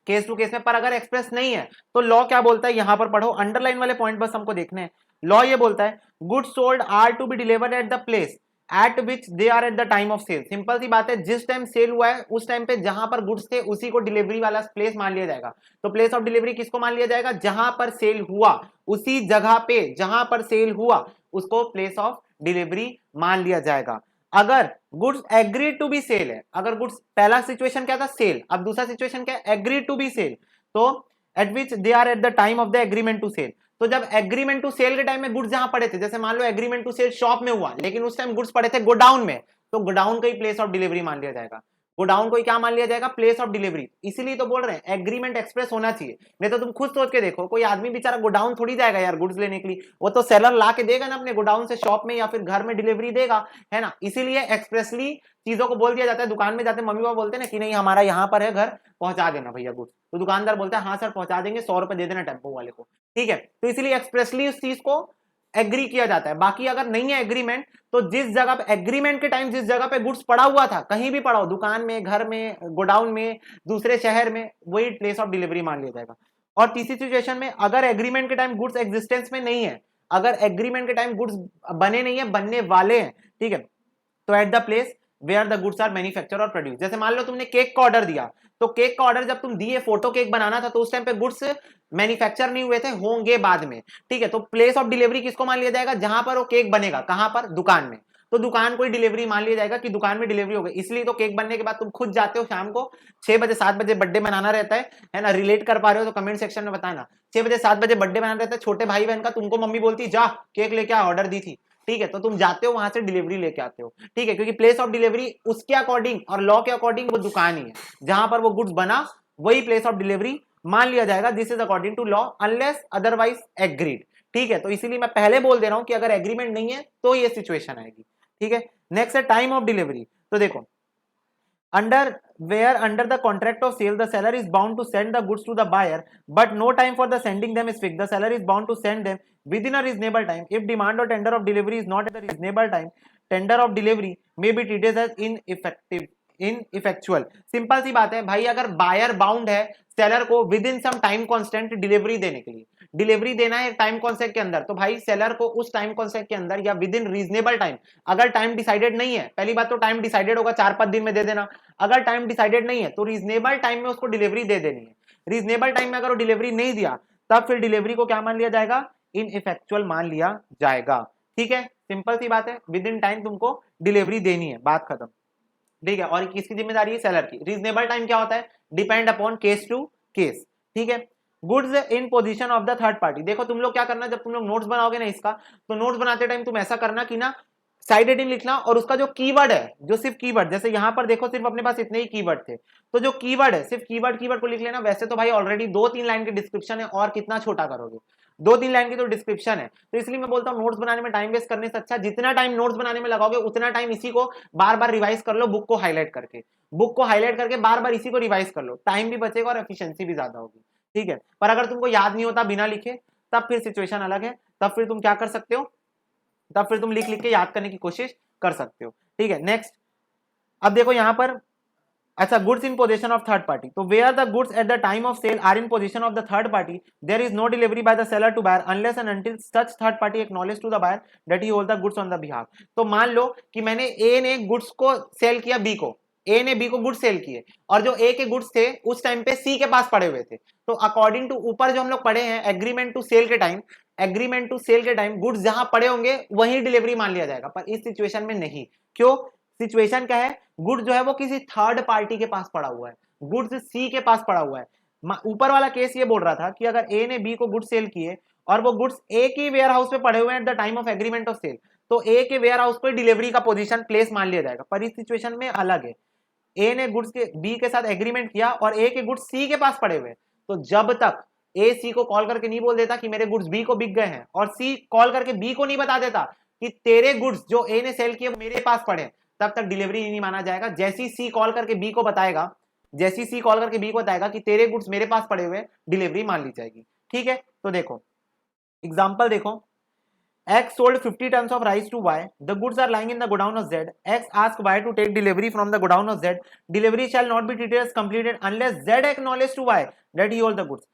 केस टू केस में। पर अगर एक्सप्रेस नहीं है तो लॉ क्या बोलता है, यहां पर पढ़ो, अंडरलाइन वाले पॉइंट बस हमको देखने हैं। लॉ ये बोलता है goods sold are to be delivered at the place at which they are at the time of sale. Simple सी बात है, जिस टाइम सेल हुआ है उस टाइम पे जहां पर गुड्स थे उसी को डिलीवरी वाला प्लेस मान लिया जाएगा। तो प्लेस ऑफ डिलीवरी किसको मान लिया जाएगा? जहां पर सेल हुआ उसी जगह पे जहां पर सेल हुआ उसको प्लेस ऑफ डिलीवरी मान लिया जाएगा। अगर goods agreed to be sell है, अगर गुड्स, पहला सिचुएशन क्या था सेल, अब दूसरा सिचुएशन क्या है एग्रीड टू बी सेल, तो at which they are at the time of the agreement to sell. तो जब एग्रीमेंट टू सेल के टाइम में गुड्स जहां पड़े थे, जैसे मान लो एग्रीमेंट टू सेल शॉप में हुआ लेकिन उस टाइम गुड्स पड़े थे गोडाउन में, तो गोडाउन का ही प्लेस ऑफ डिलीवरी मान लिया जाएगा। गोडाउन को ही क्या मान लिया जाएगा? Place of delivery. इसीलिए तो बोल रहे हैं एग्रीमेंट एक्सप्रेस होना चाहिए, नहीं तो तुम खुद सोच के देखो, कोई आदमी बेचारा गोडाउन थोड़ी जाएगा यार गुड्स लेने के लिए, वो तो सेलर ला के देगा ना अपने गोडाउन से शॉप में या फिर घर में डिलीवरी देगा, है ना। इसीलिए एक्सप्रेसली चीजों को बोल दिया जाता है। दुकान में जाते मम्मी पापा बोलते हैं ना कि नहीं हमारा यहाँ पर है घर, पहुंचा देना भैया गुड्स, तो दुकानदार बोलता है हाँ सर पहुंचा देंगे, 100 रुपए दे देना टेम्पो वाले को, ठीक है। तो इसीलिए एक्सप्रेसली उस चीज को एग्री किया जाता है। बाकी अगर नहीं है एग्रीमेंट तो जिस जगह पे एग्रीमेंट के टाइम जिस जगह पे गुड्स पड़ा हुआ था, कहीं भी पड़ा हो, दुकान में, घर में, गोडाउन में, दूसरे शहर में, वही प्लेस ऑफ डिलीवरी मान लिया जाएगा। और तीसरी सिचुएशन में अगर एग्रीमेंट के टाइम गुड्स एग्जिस्टेंस में नहीं है, अगर एग्रीमेंट के टाइम गुड्स बने नहीं है, बनने वाले हैं, ठीक है, तो at the place where the goods are manufacture और प्रोड्यूस। जैसे मान लो तुमने केक का ऑर्डर दिया, तो केक का ऑर्डर जब तुम दिए, फोटो केक बनाना था, तो उस टाइम पे गुड्स मैन्युफैक्चर नहीं हुए थे, होंगे बाद में, ठीक है। तो प्लेस ऑफ डिलीवरी किसको मान लिया जाएगा? जहां पर वो केक बनेगा, कहां पर? दुकान में, तो दुकान को ही डिलीवरी मान लिया जाएगा कि दुकान में डिलीवरी हो गई। इसलिए तो केक बनने के बाद तुम खुद जाते हो, शाम को 6 बजे 7 बजे बर्थडे मनाना रहता है ना। रिलेट कर पा रहे हो तो कमेंट सेक्शन में बताना। 6 बजे 7 बजे बर्थडे मनाना रहता है छोटे भाई बहन का, तुमको मम्मी बोलती जा केक लेके आ, ऑर्डर दी थी, ठीक है, तो तुम जाते हो वहां से डिलीवरी लेके आते हो, ठीक है, क्योंकि प्लेस ऑफ डिलीवरी उसके अकॉर्डिंग और लॉ के अकॉर्डिंग वो दुकान ही है, जहां पर वो गुड्स बना वही प्लेस ऑफ डिलीवरी मान लिया जाएगा। This is according to law unless otherwise agreed, ठीक है। तो इसीलिए मैं पहले बोल दे रहा हूं कि अगर एग्रीमेंट नहीं है तो ये सिचुएशन आएगी, ठीक है। नेक्स्ट है टाइम ऑफ डिलीवरी। तो देखो, under the contract of sale the seller is bound to send the goods to the buyer but no time for the sending them is fixed. The seller is bound to send them within a reasonable time. If demand or tender of delivery is not at a reasonable time, tender of delivery may be treated as ineffectual. Simple सी बात है भाई, अगर buyer bound है seller को within some time constant delivery देने के लिए, डिलीवरी देना है टाइम कॉन्सेप्ट के अंदर, तो भाई सेलर को उस टाइम कॉन्सेप्ट के अंदर या विद इन रीजनेबल टाइम, अगर टाइम डिसाइडेड नहीं है, पहली बात तो टाइम डिसाइडेड होगा 4-5 दिन में दे देना, अगर टाइम डिसाइडेड नहीं है तो रीजनेबल टाइम में उसको डिलीवरी दे देनी है। रीजनेबल टाइम में अगर वो डिलीवरी नहीं दिया तब फिर डिलीवरी को क्या मान लिया जाएगा? इनइफेक्चुअल मान लिया जाएगा, ठीक है। सिंपल सी बात है, विद इन टाइम तुमको डिलीवरी देनी है, बात खत्म, ठीक है। और किसकी जिम्मेदारी है? सेलर की। रीजनेबल टाइम क्या होता है? Depend upon case to case, ठीक है। Goods in position of the third party. देखो तुम लोग क्या करना, जब तुम लोग नोट्स बनाओगे ना इसका, तो नोट्स बनाते टाइम तुम ऐसा करना कि ना साइड हेडिंग लिखना और उसका जो कीवर्ड है, जो सिर्फ कीवर्ड, जैसे यहां पर देखो सिर्फ अपने पास इतने ही कीवर्ड थे, तो जो कीवर्ड है सिर्फ कीवर्ड को लिख लेना। वैसे तो भाई ऑलरेडी 2-3 लाइन की डिस्क्रिप्शन है और कितना छोटा करोगे, 2-3 लाइन की तो डिस्क्रिप्शन है। तो इसलिए मैं बोलता हूँ नोट्स बनाने में टाइम वेस्ट करने से अच्छा जितना टाइम नोट्स बनाने में लगाओगे उतना टाइम इसी को बार बार रिवाइज कर लो, बुक को हाईलाइट करके बार बार इसी को रिवाइज कर लो, टाइम भी बचेगा और एफिशिएंसी भी ज्यादा होगी। ठीक है, पर अगर तुमको याद नहीं होता बिना लिखे तब फिर सिचुएशन अलग है, तब फिर तुम क्या कर सकते हो, तब फिर तुम लिख लिख के याद करने की कोशिश कर सकते हो। ठीक है, नेक्स्ट अब देखो यहां पर, अच्छा, goods in position of third party, तो where the goods at the time of sale are in position of the third party there is no delivery by the seller to buyer unless and until such third party acknowledge to the buyer that he hold the goods on the behalf. तो मान लो कि मैंने ए ने goods को cell किया B को, ए ने B को गुड्स सेल किए और जो ए के गुड्स थे उस टाइम पे सी के पास पड़े हुए थे, तो अकॉर्डिंग टू ऊपर जो हम लोग पढ़े हैं एग्रीमेंट टू सेल के टाइम गुड्स जहां पड़े होंगे वहीं डिलीवरी मान लिया जाएगा, पर इस सिचुएशन में नहीं। क्यों? सिचुएशन क्या है, गुड्स जो है वो किसी थर्ड पार्टी के पास पड़ा हुआ है, गुड्स सी के पास पड़ा हुआ है। ऊपर वाला केस ये बोल रहा था कि अगर ए ने बी को गुड्स सेल किए और वो गुड्स ए की वेयर हाउस पे पड़े हुए हैं at the time of agreement of sale, तो ए के वेयर हाउस पे डिलीवरी का पोजीशन प्लेस मान लिया जाएगा, पर इस सिचुएशन में अलग है। ए ने गुड्स के बी के साथ एग्रीमेंट किया और ए के गुड्स सी के पास पड़े हुए, तो जब तक ए सी को कॉल करके नहीं बोल देता कि मेरे गुड्स बी को बिक गए हैं और सी कॉल करके बी को नहीं बता देता कि तेरे गुड्स जो ए ने सेल किए मेरे पास पड़े, तब तक डिलीवरी नहीं माना जाएगा। जैसी सी कॉल करके बी को बताएगा कि तेरे गुड्स मेरे पास पड़े हुए, डिलीवरी मान ली जाएगी। ठीक है, तो देखो एग्जांपल देखो, X sold 50 tons of rice to Y. The goods are lying in the godown of Z. X asked Y to take delivery from the godown of Z. Delivery shall not be treated as completed unless Z acknowledges to Y that he holds the goods.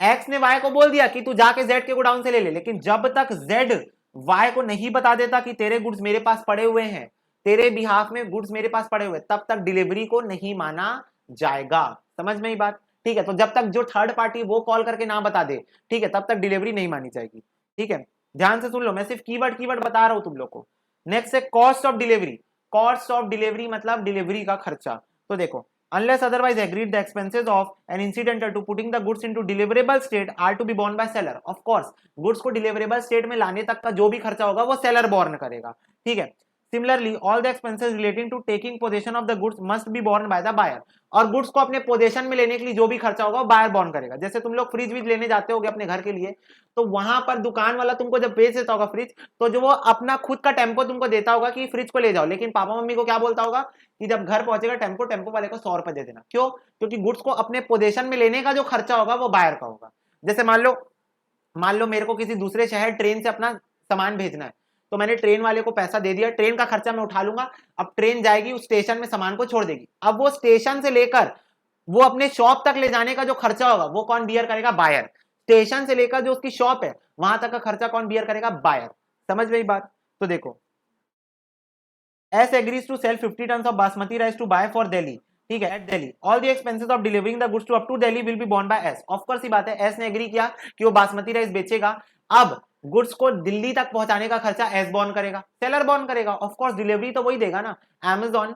X ने Y को बोल दिया कि तू जाके Z के godown से ले ले, लेकिन जब तक Z Y को नहीं बता देता कि तेरे गुड्स मेरे पास पड़े हुए हैं, तेरे बिहाफ में गुड्स मेरे पास पड़े हुए, तब तक डिलीवरी को नहीं माना जाएगा। समझ में ही बात? ठीक है, तो जब तक जो थर्ड पार्टी वो कॉल करके ना बता दे, ठीक है, तब तक डिलीवरी नहीं मानी जाएगी। ठीक है, ध्यान से सुन लो, मैं सिर्फ कीवर्ड बता रहा हूं तुम लोग को। नेक्स्ट है cost of delivery. Cost of delivery मतलब डिलीवरी का खर्चा। तो देखो, unless otherwise agreed the expenses of an incidental to putting the goods into deliverable state are to be borne by seller. Of course goods को deliverable state में लाने तक का जो भी खर्चा होगा वो सेलर बोर्न करेगा। ठीक है, similarly all the expenses relating to taking position of the goods must be borne by the buyer. और गुड्स को अपने पोजीशन में लेने के लिए जो भी खर्चा होगा वो बायर बोर्न करेगा। जैसे तुम लोग फ्रिज लेने जाते होगे अपने घर के लिए, तो वहां पर दुकान वाला तुमको जब बेच देता होगा फ्रिज, तो जो वो अपना खुद का टेम्पो तुमको देता होगा कि फ्रिज को ले जाओ, लेकिन पापा मम्मी को क्या बोलता होगा कि जब घर पहुंचेगा टेम्पो वाले को 100 रुपए दे देना। क्यों? क्योंकि गुड्स को अपने पोजीशन में लेने का जो खर्चा होगा वो बायर का होगा। जैसे मान लो मेरे को किसी दूसरे शहर ट्रेन से अपना सामान भेजना है, तो मैंने ट्रेन वाले को पैसा दे दिया, ट्रेन का खर्चा मैं उठा लूंगा। अब ट्रेन जाएगी उस स्टेशन में सामान को छोड़ देगी, अब वो स्टेशन से लेकर वो अपने शॉप तक ले जाने का जो खर्चा होगा वो कौन बियर करेगा? बायर। स्टेशन से लेकर जो उसकी शॉप है वहां तक का खर्चा कौन बियर करेगा? बायर। समझ गई बात? तो देखो, S agrees to sell 50 ton of basmati rice to buy for Delhi. ठीक है, at Delhi all the expenses of delivering the goods to up to Delhi will be borne by S. Of course ही बात है, एस ने एग्री किया कि वो बासमती राइस बेचेगा। अब गुड्स को दिल्ली तक पहुंचाने का खर्चा एस बोर्न करेगा, सेलर बोर्न करेगा। ऑफ कोर्स डिलीवरी तो वही देगा ना। अमेज़न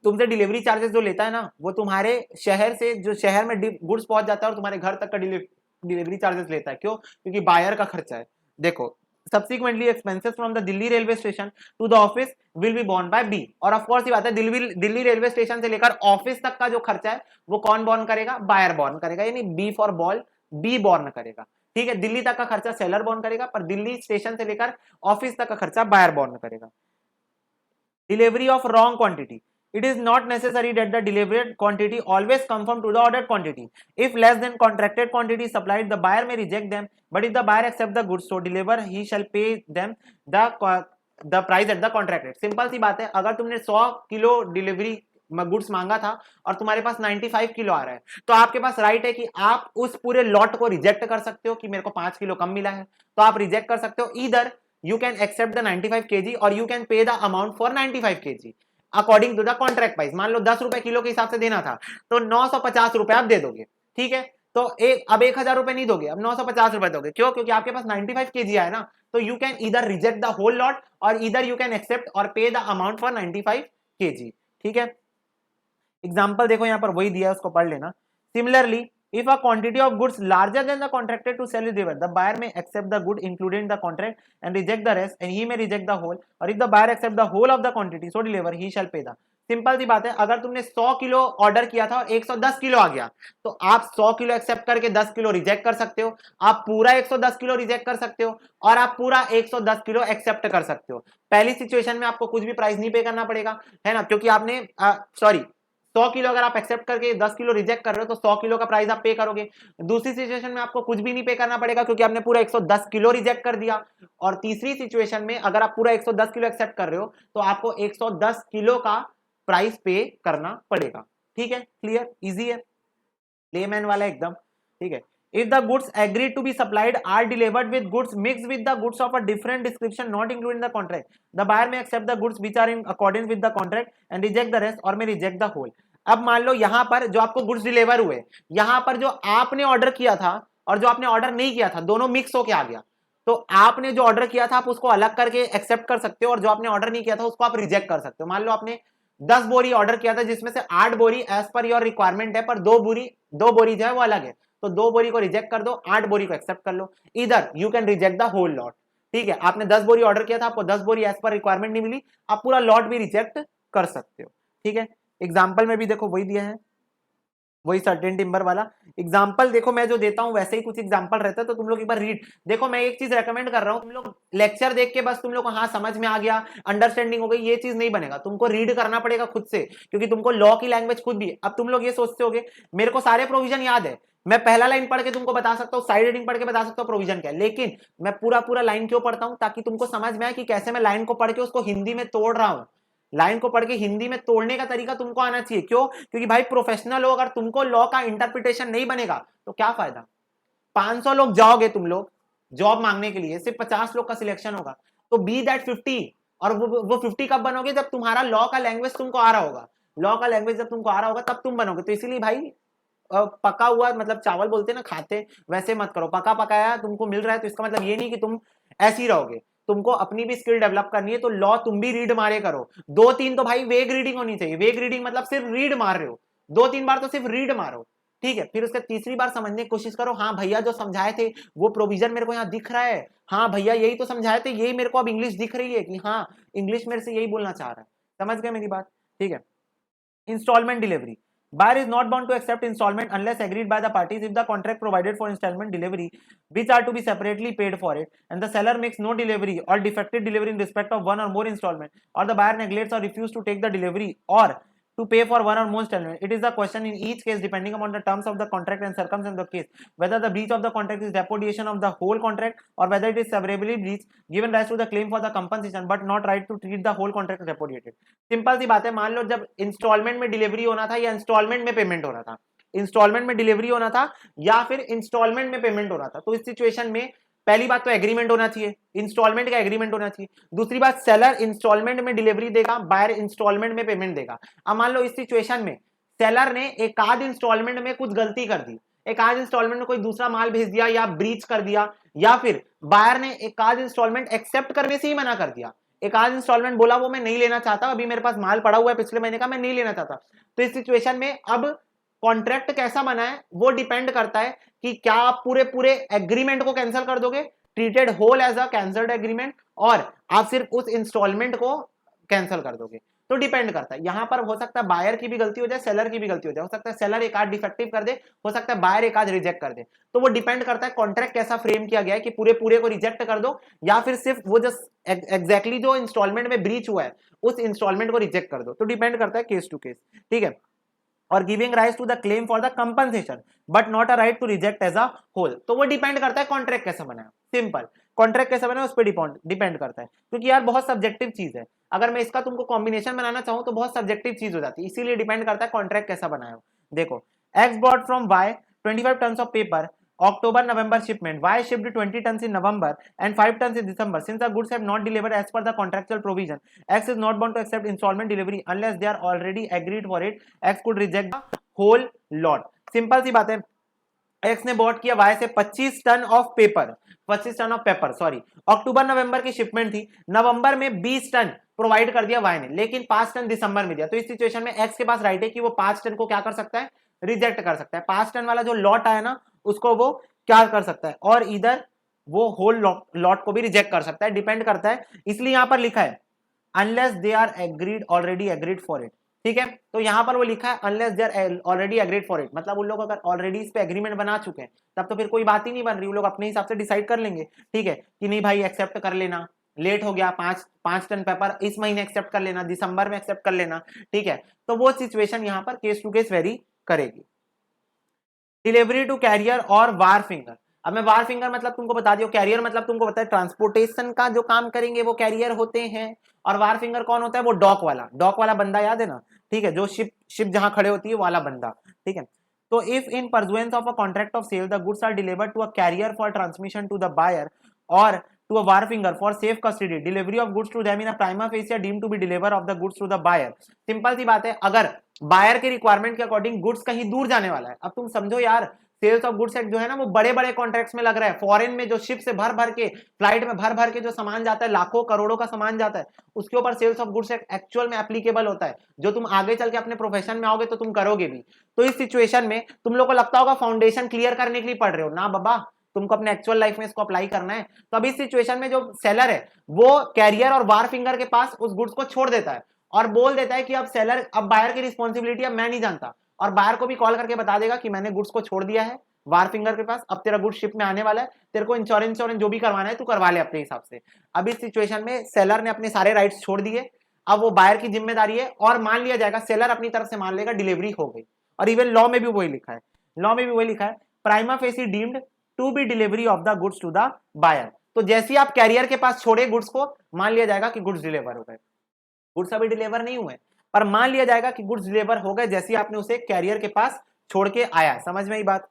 तुमसे डिलीवरी चार्जेस जो लेता है ना, वो तुम्हारे शहर से जो शहर में गुड्स पहुंच जाता है और तुम्हारे घर तक का डिलीवरी चार्जेस लेता है। क्यों? क्योंकि बायर का खर्चा है। देखो, subsequently expenses from the Delhi railway station to the office will be borne by B। और ऑफ कोर्स ये बात है, दिल्ली रेलवे स्टेशन से लेकर ऑफिस तक का जो खर्चा है वो कौन बॉर्न करेगा? बायर बॉर्न करेगा, यानी B for ball, B borne करेगा। ठीक है, दिल्ली तक का खर्चा सेलर बॉर्न करेगा, पर दिल्ली स्टेशन से लेकर ऑफिस तक का खर्चा बायर बॉर्न करेगा। Delivery of wrong quantity. It is not necessary that the delivered quantity always conform to the ordered quantity. If less than contracted quantity is supplied, the buyer may reject them. But if the buyer accept the goods so deliver, he shall pay them the price at the contract rate. Simple सी बात है, अगर तुमने 100 kilo delivery goods मांगा था और तुम्हारे पास 95 kilo आ रहा है, तो आपके पास राइट है कि आप उस पूरे लॉट को रिजेक्ट कर सकते हो कि मेरे को 5 किलो कम मिला है, तो आप रिजेक्ट कर सकते हो। Either you can accept the 95 kg और you can pay the amount for 95 kg according to the contract price. मान लो 10 रुपए किलो के हिसाब से देना था, तो 950 रुपए आप दे दोगे। ठीक है, तो अब 1000 रुपए नहीं दोगे, अब 950 रुपए दोगे। क्यों? क्योंकि आपके पास 95 kg आया ना, तो यू कैन इधर रिजेक्ट द होल लॉट और इधर यू कैन एक्सेप्ट और पे द अमाउंट फॉर 95 kg। ठीक है, एग्जाम्पल देखो, यहां पर वही दिया है, उसको पढ़ लेना। Similarly If a quantity of goods larger than the contracted to sell is delivered, the buyer may accept the good included in the contract and reject the rest, and he may reject the whole. Or if the buyer accept the whole of the quantity so deliver, he shall pay the. Simple सी बात है, अगर तुमने 100 kilo order किया था और 110 kilo आ गया, तो आप 100 किलो एक्सेप्ट करके 10 किलो रिजेक्ट कर सकते हो, आप पूरा 110 किलो रिजेक्ट कर सकते हो, और आप पूरा 110 किलो एक्सेप्ट कर सकते हो। पहली सिचुएशन में आपको कुछ भी प्राइस नहीं पे करना पड़ेगा, है ना, क्योंकि आपने 100 किलो अगर आप एक्सेप्ट करके 10 किलो रिजेक्ट कर रहे हो तो 100 किलो का प्राइस आप पे करोगे। दूसरी सिचुएशन में आपको कुछ भी नहीं पे करना पड़ेगा क्योंकि आपने पूरा 110 किलो रिजेक्ट कर दिया। और तीसरी सिचुएशन में अगर आप पूरा 110 किलो एक्सेप्ट कर रहे हो तो आपको 110 किलो का प्राइस पे करना पड़ेगा। ठीक है, क्लियर, इजी है, लेमैन वाला एकदम। ठीक है, if the goods agreed to be supplied are delivered with goods mixed with the goods of a different description not included in the contract, the buyer may accept the goods which are in accordance with the contract and reject the rest or may reject the whole। अब मान लो यहां पर जो आपको goods deliver हुए, यहां पर जो आपने ऑर्डर किया था और जो आपने ऑर्डर नहीं किया था दोनों मिक्स होके आ गया, तो आपने जो ऑर्डर किया था आप उसको अलग करके एक्सेप्ट कर सकते हो और जो आपने ऑर्डर नहीं किया था उसको आप रिजेक्ट कर सकते हो। मान लो आपने 10 बोरी ऑर्डर किया था जिसमें से 8 बोरी एज पर योर रिक्वायरमेंट है, पर 2 बोरी जो है वो अलग है, तो 2 बोरी को रिजेक्ट कर दो, 8 बोरी को एक्सेप्ट कर लो। Either you can reject the whole lot. ठीक है, आपने 10 बोरी ऑर्डर किया था, आपको 10 बोरी एज पर रिक्वायरमेंट नहीं मिली, आप पूरा लॉट भी रिजेक्ट कर सकते हो। ठीक है, एग्जाम्पल में भी देखो वही दिया है, वही सर्टेन टिम्बर वाला एग्जांपल देखो, मैं जो देता हूं वैसे ही कुछ एग्जांपल रहता है, तो तुम लोग एक बार रीड देखो। मैं एक चीज रेकमेंड कर रहा हूं, तुम लोग लेक्चर देख के बस तुम लोग को हाँ समझ में आ गया, अंडरस्टैंडिंग हो गई, ये चीज नहीं बनेगा, तुमको रीड करना पड़ेगा खुद से, क्योंकि तुमको लॉ की लैंग्वेज खुद भी। अब तुम लोग ये सोचते होगे मेरे को सारे प्रोविजन याद है, मैं पहला लाइन पढ़ के तुमको बता सकता हूँ, साइड हेडिंग पढ़ के बता सकता हूँ प्रोविजन क्या है, लेकिन मैं पूरा लाइन क्यों पढ़ता हूँ, ताकि तुमको समझ में आए कि कैसे मैं लाइन को पढ़ के उसको हिंदी में तोड़ रहा हूँ। लाइन को पढ़ के हिंदी में तोड़ने का तरीका तुमको आना चाहिए। क्यों? क्योंकि भाई प्रोफेशनल हो, अगर तुमको लॉ का इंटरप्रिटेशन नहीं बनेगा तो क्या फायदा। 500 लोग जाओगे तुम लोग जॉब मांगने के लिए, सिर्फ 50 लोग का सिलेक्शन होगा, तो बी दैट 50। और वो 50 कब बनोगे, जब तुम्हारा लॉ का लैंग्वेज तुमको आ रहा होगा। लॉ का लैंग्वेज जब तुमको आ रहा होगा तब तुम बनोगे। तो इसीलिए भाई पका हुआ मतलब चावल बोलते ना खाते, वैसे मत करो। पका पकाया तुमको मिल रहा है तो इसका मतलब ये नहीं कि तुम ऐसे ही रहोगे, तुमको अपनी भी स्किल डेवलप करनी है। तो लॉ तुम भी रीड मारे करो, 2-3 तो भाई वेग रीडिंग होनी चाहिए। वेग रीडिंग मतलब सिर्फ रीड मार रहे हो, 2-3 बार तो सिर्फ रीड मारो। ठीक है, फिर उसके तीसरी बार समझने की कोशिश करो, हाँ भैया जो समझाए थे वो प्रोविजन मेरे को यहाँ दिख रहा है, हाँ भैया यही तो समझाए थे, यही मेरे को अब इंग्लिश दिख रही है कि हाँ इंग्लिश मेरे से यही बोलना चाह रहा है। समझ गए मेरी बात? ठीक है, installment delivery. Buyer is not bound to accept installment unless agreed by the parties if the contract provided for installment delivery, which are to be separately paid for it, and the seller makes no delivery or defective delivery in respect of one or more installment, or the buyer neglects or refuses to take the delivery or to pay for one or more installment. It is the question in each case depending upon the terms of the contract and circumstances of the case, whether the breach of the contract is repudiation of the whole contract or whether it is severally breached, given rise to the claim for the compensation but not right to treat the whole contract as repudiated। Simple सी बात है, मान लो जब instalment में delivery होना था या instalment में पेमेंट होना था, इंस्टॉलमेंट में डिलीवरी होना था या फिर इंस्टॉलमेंट में पेमेंट होना था, तो इस सिचुएशन में पहली बात तो एग्रीमेंट होना चाहिए, इंस्टॉलमेंट का एग्रीमेंट होना चाहिए। दूसरी बात, सेलर इंस्टॉलमेंट में डिलीवरी देगा, बायर इंस्टॉलमेंट में पेमेंट देगा। अब मान लो इस सिचुएशन में सेलर ने एक आध इंस्टॉलमेंट में कुछ गलती कर दी, एक आध इंस्टॉलमेंट में कोई दूसरा माल भेज दिया या ब्रीच कर दिया, या फिर बायर ने एक आध इंस्टॉलमेंट एक्सेप्ट करने से ही मना कर दिया, एक आध इंस्टॉलमेंट बोला वो मैं नहीं लेना चाहता, अभी मेरे पास माल पड़ा हुआ है पिछले महीने का, मैं नहीं लेना चाहता। तो इस सिचुएशन में अब कॉन्ट्रैक्ट कैसा बना है वो डिपेंड करता है कि क्या आप पूरे एग्रीमेंट को कैंसिल कर दोगे, treated whole as a cancelled agreement, और आप सिर्फ उस इंस्टॉलमेंट को कैंसिल कर दोगे। तो डिपेंड करता है, यहां पर हो सकता है बायर की भी गलती हो जाए, सेलर की भी गलती हो जाए, हो सकता है सेलर एक आध डिफेक्टिव कर दे, हो सकता है बायर एक आध रिजेक्ट कर दे। तो वो डिपेंड करता है कॉन्ट्रैक्ट कैसा फ्रेम किया गया है कि पूरे को रिजेक्ट कर दो या फिर सिर्फ वो जो एग्जैक्टली जो इंस्टॉलमेंट में ब्रीच हुआ है उस इंस्टॉलमेंट को रिजेक्ट कर दो। तो डिपेंड करता है केस टू केस। ठीक है, और giving right to the claim for the compensation but not a right to reject as a whole. तो वो डिपेंड करता है कॉन्ट्रैक्ट कैसा बना है, सिंपल कॉन्ट्रैक्ट कैसा बना है उस पर डिपेंड करता है, क्योंकि यार बहुत सब्जेक्टिव चीज है। अगर मैं इसका तुमको कॉम्बिनेशन बनाना चाहूं तो बहुत सब्जेक्टिव चीज हो जाती है, इसीलिए डिपेंड करता है कॉन्ट्रैक्ट कैसा बनाया हो। देखो, X bought from Y 25 tons of paper October November shipment, Y shipped 20 tons in November and 5 tons in December. Since the goods have not delivered as per the contractual provision, X is not bound to accept installment delivery unless they are already agreed for it. X could reject the whole lot. Simple सी बात है, X ने bought किया Y से 25 ton of paper, 25 ton of paper sorry, अक्टूबर नवंबर की shipment थी, नवंबर में 20 टन प्रोवाइड कर दिया Y ने, लेकिन 5 टन दिसंबर में दिया। तो इस सिचुएशन में X के पास राइट है कि वो 5 टन को क्या कर सकता है, रिजेक्ट कर सकता है। 5 टन वाला जो लॉट आया ना उसको वो क्या कर सकता है, और इधर वो होल लॉट को भी रिजेक्ट कर सकता है, डिपेंड करता है। इसलिए यहां पर लिखा है unless they are agreed already agreed for it. ठीक है, तो यहां पर वो लिखा है unless they are already agreed for it, मतलब उन लोग अगर ऑलरेडी इस पे एग्रीमेंट बना चुके हैं तब तो फिर कोई बात ही नहीं बन रही, वो लोग अपने हिसाब से डिसाइड कर लेंगे। ठीक है, कि नहीं भाई एक्सेप्ट कर लेना, लेट हो गया, 5 टन पेपर इस महीने एक्सेप्ट कर लेना, दिसंबर में एक्सेप्ट कर लेना। ठीक है, तो वो सिचुएशन यहां पर केस टू केस वेरी करेगी। डिलीवरी टू कैरियर और वार फिंगर। अब मैं वार फिंगर मतलब तुमको बता दियो, कैरियर मतलब तुमको पता है ट्रांसपोर्टेशन का जो काम करेंगे वो कैरियर होते हैं, और वार फिंगर कौन होता है, वो डॉक वाला बंदा, याद है ना। ठीक है, जो शिप जहां खड़े होती है वाला बंदा। ठीक है, तो if in pursuance of a contract of sale the goods are delivered to a carrier for transmission to the buyer और to a war finger for safe custody, delivery of goods to them in a prima facie deemed to be deliver of the goods to the buyer। Simple सी बात है, अगर buyer के requirement के according goods कहीं दूर जाने वाला है, अब तुम समझो यार, सेल्स ऑफ गुड्स एक्ट जो है ना वो बड़े बड़े कॉन्ट्रैक्ट्स में लग रहा है, फॉरेन में जो शिप से भर भर के, फ्लाइट में भर भर के जो सामान जाता है, लाखों करोड़ों का सामान जाता है, उसके ऊपर sales of goods act actual में एप्लीकेबल होता है, जो तुम आगे चल के अपने प्रोफेशन में आओगे तो तुम करोगे भी। तो इस सिचुएशन में तुम लोग को लगता होगा फाउंडेशन क्लियर करने के लिए पढ़ रहे हो ना बाबा, तुमको अपने एक्चुअल लाइफ में इसको अप्लाई करना है। तो अभी इस सिचुएशन में जो सेलर है वो कैरियर और वार फिंगर के पास उस गुड्स को छोड़ देता है और बोल देता है कि अब सेलर, अब बायर की रिस्पॉन्सिबिलिटी अब मैं नहीं जानता, और बायर को भी कॉल करके बता देगा कि मैंने गुड्स को छोड़ दिया है वार फिंगर के पास, अब तेरा गुड्स शिप में आने वाला है, तेरे को इंश्योरेंस जो भी करवाना है तू करवा ले अपने हिसाब से। अब इस सिचुएशन में सेलर ने अपने सारे राइट्स छोड़ दिए, अब वो बायर की जिम्मेदारी है, और मान लिया जाएगा सेलर अपनी तरफ से मान लेगा डिलीवरी हो गई। और इवन लॉ में भी वही लिखा है, prima facie deemed to be delivery of the goods to the buyer. तो जैसे ही आप कैरियर के पास छोड़े गुड्स को, मान लिया जाएगा कि गुड्स डिलीवर हो गए। गुड्स अभी डिलीवर नहीं हुए, पर मान लिया जाएगा कि गुड्स डिलीवर हो गए जैसे ही आपने उसे कैरियर के पास छोड़ के आया। समझ में आई बात?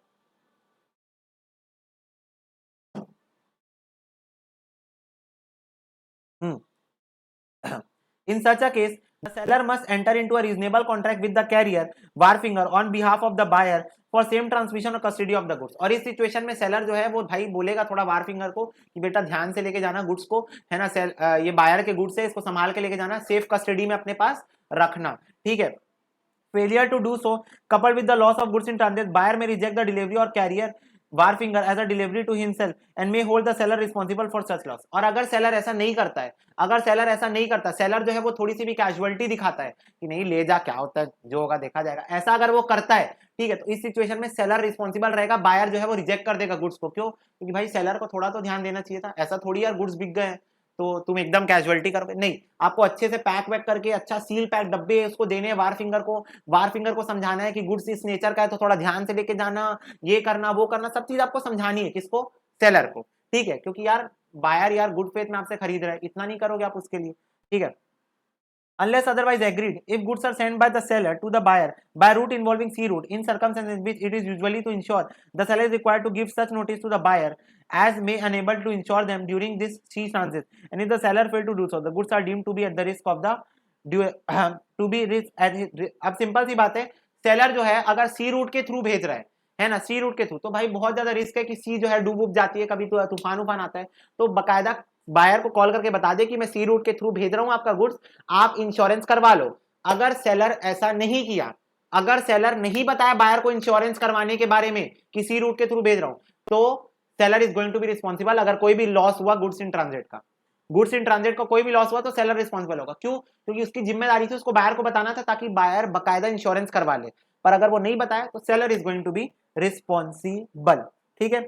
In such a case, the seller must enter into a reasonable contract with the carrier, Warfinger, on behalf of the buyer for same transmission or custody of the goods। और इस सिचुएशन में सेलर जो है वो भाई बोलेगा थोड़ा वारफिंगर को कि बेटा ध्यान से लेके जाना गुड्स को, है ना, ये बायर के गुड्स है, इसको संभाल के लेके जाना, सेफ कस्टडी में अपने पास रखना। ठीक है, failure to do so coupled with the loss of goods in transit, buyer may reject the delivery or carrier वारफिंगर as a delivery to himself and may hold the seller responsible for such loss। और अगर seller ऐसा नहीं करता है, seller जो है वो थोड़ी सी भी कैजुअलिटी दिखाता है कि नहीं ले जा, क्या होता है जो होगा देखा जाएगा, ऐसा अगर वो करता है, ठीक है, तो इस सिचुएशन में सेलर रिस्पॉन्सिबल रहेगा, बायर जो है वो रिजेक्ट कर देगा गुड्स को। क्यों? क्योंकि भाई सेलर को थोड़ा तो ध्यान देना चाहिए था, ऐसा थोड़ी यार गुड्स बिक गए हैं तो तुम एकदम कैजुअलिटी करोगे, नहीं, आपको अच्छे से पैक वैक करके अच्छा सील पैक डब्बे उसको देने हैं वार फिंगर को समझाना है कि गुड्स इस नेचर का है तो थोड़ा ध्यान से लेके जाना, ये करना वो करना, सब चीज आपको समझानी है। किसको? सेलर को। ठीक है, क्योंकि यार बायर यार गुड फेथ में आपसे खरीद रहा है, इतना नहीं करोगे आप उसके लिए। ठीक है, unless otherwise agreed, if goods are sent by the seller to the buyer by route involving sea route, in circumstances in which it is usually to ensure the seller is required to give such notice to the buyer as may enable to ensure them during this sea transit, and if the seller fail to do so, the goods are deemed to be at the risk of the to be risk। अब simple सी बात है, seller जो है अगर सी root के through भेज रहा है ना, सी रूट के थ्रू, तो भाई बहुत ज्यादा रिस्क है कि सी जो है डूब जाती है, कभी तो तूफान उफान आता है, तो बकायदा बायर को कॉल करके बता दे कि मैं सी रूट के थ्रू भेज रहा हूं आपका गुड्स, आप इंश्योरेंस करवा लो। अगर सेलर ऐसा नहीं किया, अगर सेलर नहीं बताया बायर को इंश्योरेंस करवाने के बारे में कि सी रूट के थ्रू भेज रहा हूं, तो seller is going to be responsible. अगर कोई भी लॉस हुआ गुड्स इन ट्रांजिट का, गुड्स इन ट्रांजिट का कोई भी लॉस हुआ तो सेलर रिस्पॉन्सिबल होगा। क्यों? क्योंकि उसकी जिम्मेदारी थी उसको बायर को बताना था ताकि बायर बकायदा इंश्योरेंस करवा ले, पर अगर वो नहीं बताया तो seller is going to be responsible. ठीक है,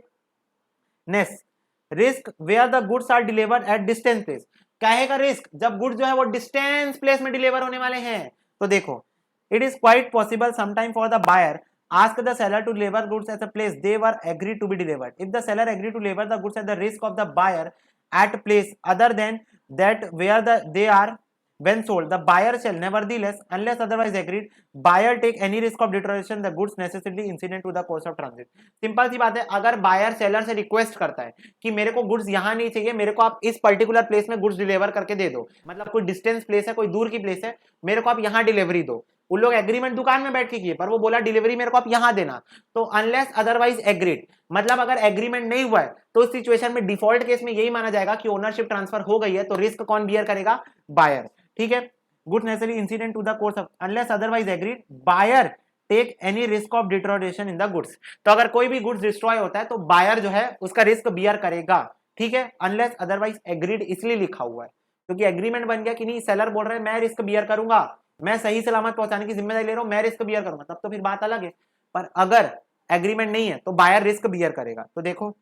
next, risk where the goods are delivered at distance place. कहेगा रिस्क जब गुड्स जो है वो डिस्टेंस प्लेस में डिलीवर होने वाले हैं, तो देखो, it is quite possible sometime for the buyer ask the seller to deliver goods at a place they were agreed to be delivered। if the seller agreed to deliver the goods at the risk of the buyer at place other than that where they are when sold, the buyer shall nevertheless, unless otherwise agreed, buyer take any risk of deterioration the goods necessarily incident to the course of transit। Simple सी बात है, अगर buyer seller से request करता है कि मेरे को गुड्स यहां नहीं चाहिए, मेरे को आप इस पर्टिकुलर प्लेस में गुड्स डिलीवर करके दे दो, मतलब कोई डिस्टेंस प्लेस है, कोई दूर की प्लेस है, मेरे को आप यहां डिलीवरी दो, उन लोग एग्रीमेंट दुकान में बैठ के किए, पर वो बोला डिलीवरी मेरे को आप यहां देना, तो अनलेस अदरवाइज एग्रीड, मतलब अगर एग्रीमेंट नहीं हुआ है तो इस सिचुएशन में डिफॉल्ट केस में यही माना जाएगा कि ओनरशिप ट्रांसफर हो गई है, तो रिस्क कौन बियर करेगा? बायर। ठीक है, good necessary incident to the course of, unless otherwise agreed, buyer take any risk of deterioration in the goods. तो अगर कोई भी गुड्स डिस्ट्रॉय होता है तो बायर जो है उसका रिस्क बियर करेगा, ठीक है, अनलेस अदरवाइज एग्रीड, इसलिए लिखा हुआ है क्योंकि एग्रीमेंट बन गया कि नहीं, सेलर बोल रहे हैं मैं रिस्क बियर करूंगा, मैं सही सलामत पहुंचाने की जिम्मेदारी ले रहा हूं, मैं रिस्क बियर करूंगा, तब तो फिर बात अलग है। पर अगर एग्रीमेंट नहीं है तो बायर रिस्क बियर करेगा। तो देखो,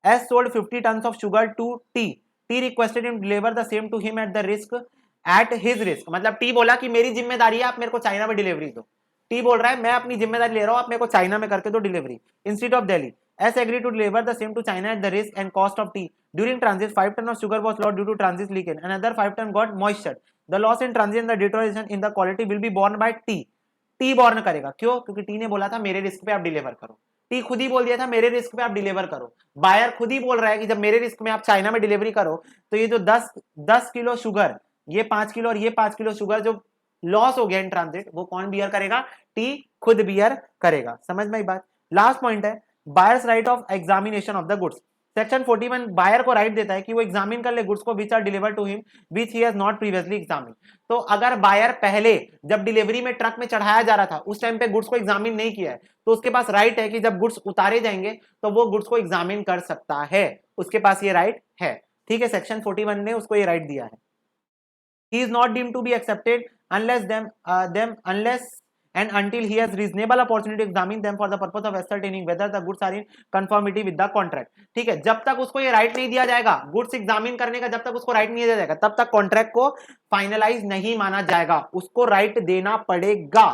S sold 50 ton of sugar to T, T requested him deliver the same to him at the risk, at his risk. मतलब टी बोला कि मेरी जिम्मेदारी है, आप मेरे को चाइना में डिलीवरी दो। टी बोल रहा है मैं अपनी जिम्मेदारी ले रहा हूं, आप मेरे को चाइना में करके दो delivery instead of Delhi. S agree to deliver the same to China at the risk and cost of T. During transit 5 ton of sugar was lost due to transit leakage, another 5 ton got moisture. The loss in transit and the deterioration in the quality will be borne by T. T borne करेगा, क्यों? क्योंकि T ने बोला था मेरे risk पे आप deliver करो, टी खुद ही बोल दिया था मेरे रिस्क पे आप डिलीवर करो। बायर खुद ही बोल रहा है कि जब मेरे रिस्क में आप चाइना में डिलीवरी करो तो ये जो 10 किलो शुगर, ये 5 किलो और ये 5 किलो शुगर जो लॉस हो गया इन ट्रांजिट, वो कौन बियर करेगा? टी खुद बियर करेगा। समझ में आई बात? लास्ट पॉइंट है buyer's right of examination of the goods. Section 41 buyer को राइट देता है कि वो एग्जामिन कर ले गुड्स को which are deliver to him which he has not previously examine. तो अगर बायर पहले जब डिलीवरी में ट्रक में चढ़ाया जा रहा था उस टाइम पे गुड्स को एग्जामिन नहीं किया है तो उसके पास राइट है कि जब गुड्स उतारे जाएंगे तो वो गुड्स को एग्जामिन कर सकता है, उसके पास ये राइट है, ठीक है। सेक्शन 41 ने उसको ये राइट दिया है। He is not deemed to be accepted unless and until he has reasonable opportunity to examine them for the purpose of ascertaining whether the goods are in conformity with the contract। ठीक है, जब तक उसको ये right नहीं दिया जाएगा goods examine करने का, जब तक उसको राइट नहीं दिया जाएगा तब तक कॉन्ट्रैक्ट को फाइनलाइज नहीं माना जाएगा। उसको राइट देना पड़ेगा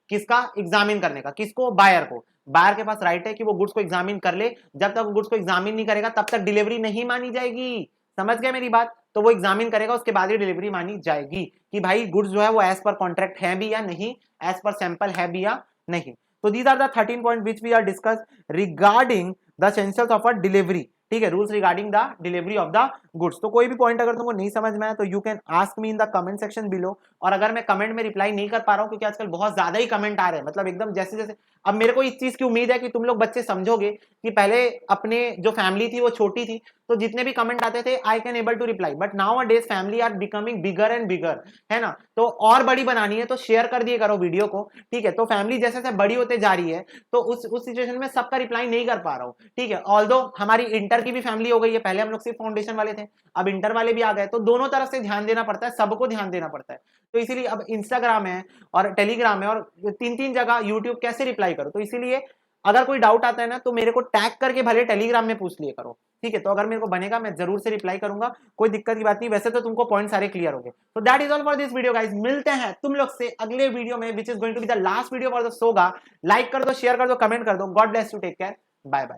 किसका? एग्जामिन करने का। किसको? बायर को। बायर के पास राइट है कि वो गुड्स को एग्जामिन कर ले, जब तक वो गुड्स को एग्जामिन नहीं करेगा तब तक डिलीवरी नहीं मानी जाएगी। समझ गए मेरी बात? तो वो एग्जामिन करेगा, उसके बाद ही डिलीवरी मानी जाएगी कि भाई गुड्स जो है वो एज पर कॉन्ट्रैक्ट है भी या नहीं, एज पर सैंपल है भी या नहीं। तो these are the 13 point which we are discuss regarding the essentials of a delivery. ठीक है, rules regarding the delivery of the goods. तो कोई भी पॉइंट अगर तुमको नहीं समझ में आया तो you can ask me in the comment section below. और अगर मैं कमेंट में रिप्लाई नहीं कर पा रहा हूं क्योंकि आजकल बहुत ज्यादा ही कमेंट आ रहे हैं, मतलब एकदम जैसे जैसे, अब मेरे को इस चीज की उम्मीद है कि तुम लोग बच्चे समझोगे कि पहले अपने जो फैमिली थी वो छोटी थी तो जितने भी कमेंट आते थे I can able to reply, but nowadays family are becoming bigger and bigger, है ना। तो और बड़ी बनानी है तो शेयर कर दिए करो वीडियो को, ठीक है। तो फैमिली जैसे जैसे बड़ी होते जा रही है तो उस सिचुएशन में सबका रिप्लाई नहीं कर पा रहा हूँ, ठीक है। ऑल्दो हमारी इंटर की भी फैमिली हो गई है, पहले हम लोग सिर्फ फाउंडेशन वाले थे, अब इंटर वाले भी आ गए, तो दोनों तरफ से ध्यान देना पड़ता है, सबको ध्यान देना पड़ता है। तो इसीलिए अब इंस्टाग्राम है और टेलीग्राम है और 3-3 जगह यूट्यूब, कैसे रिप्लाई करो? तो इसीलिए अगर कोई डाउट आता है ना तो मेरे को टैग करके भले टेलीग्राम में पूछ लिए करो, ठीक है। तो अगर मेरे को बनेगा मैं जरूर से रिप्लाई करूंगा, कोई दिक्कत की बात नहीं। वैसे तो तुमको पॉइंट सारे क्लियर हो गए। तो that is all for this video guys. मिलते हैं तुम लोग से अगले वीडियो में which is going to be the last video for the SOGA. Like कर दो, शेयर कर दो, कमेंट कर दो। God bless you, take care, bye bye.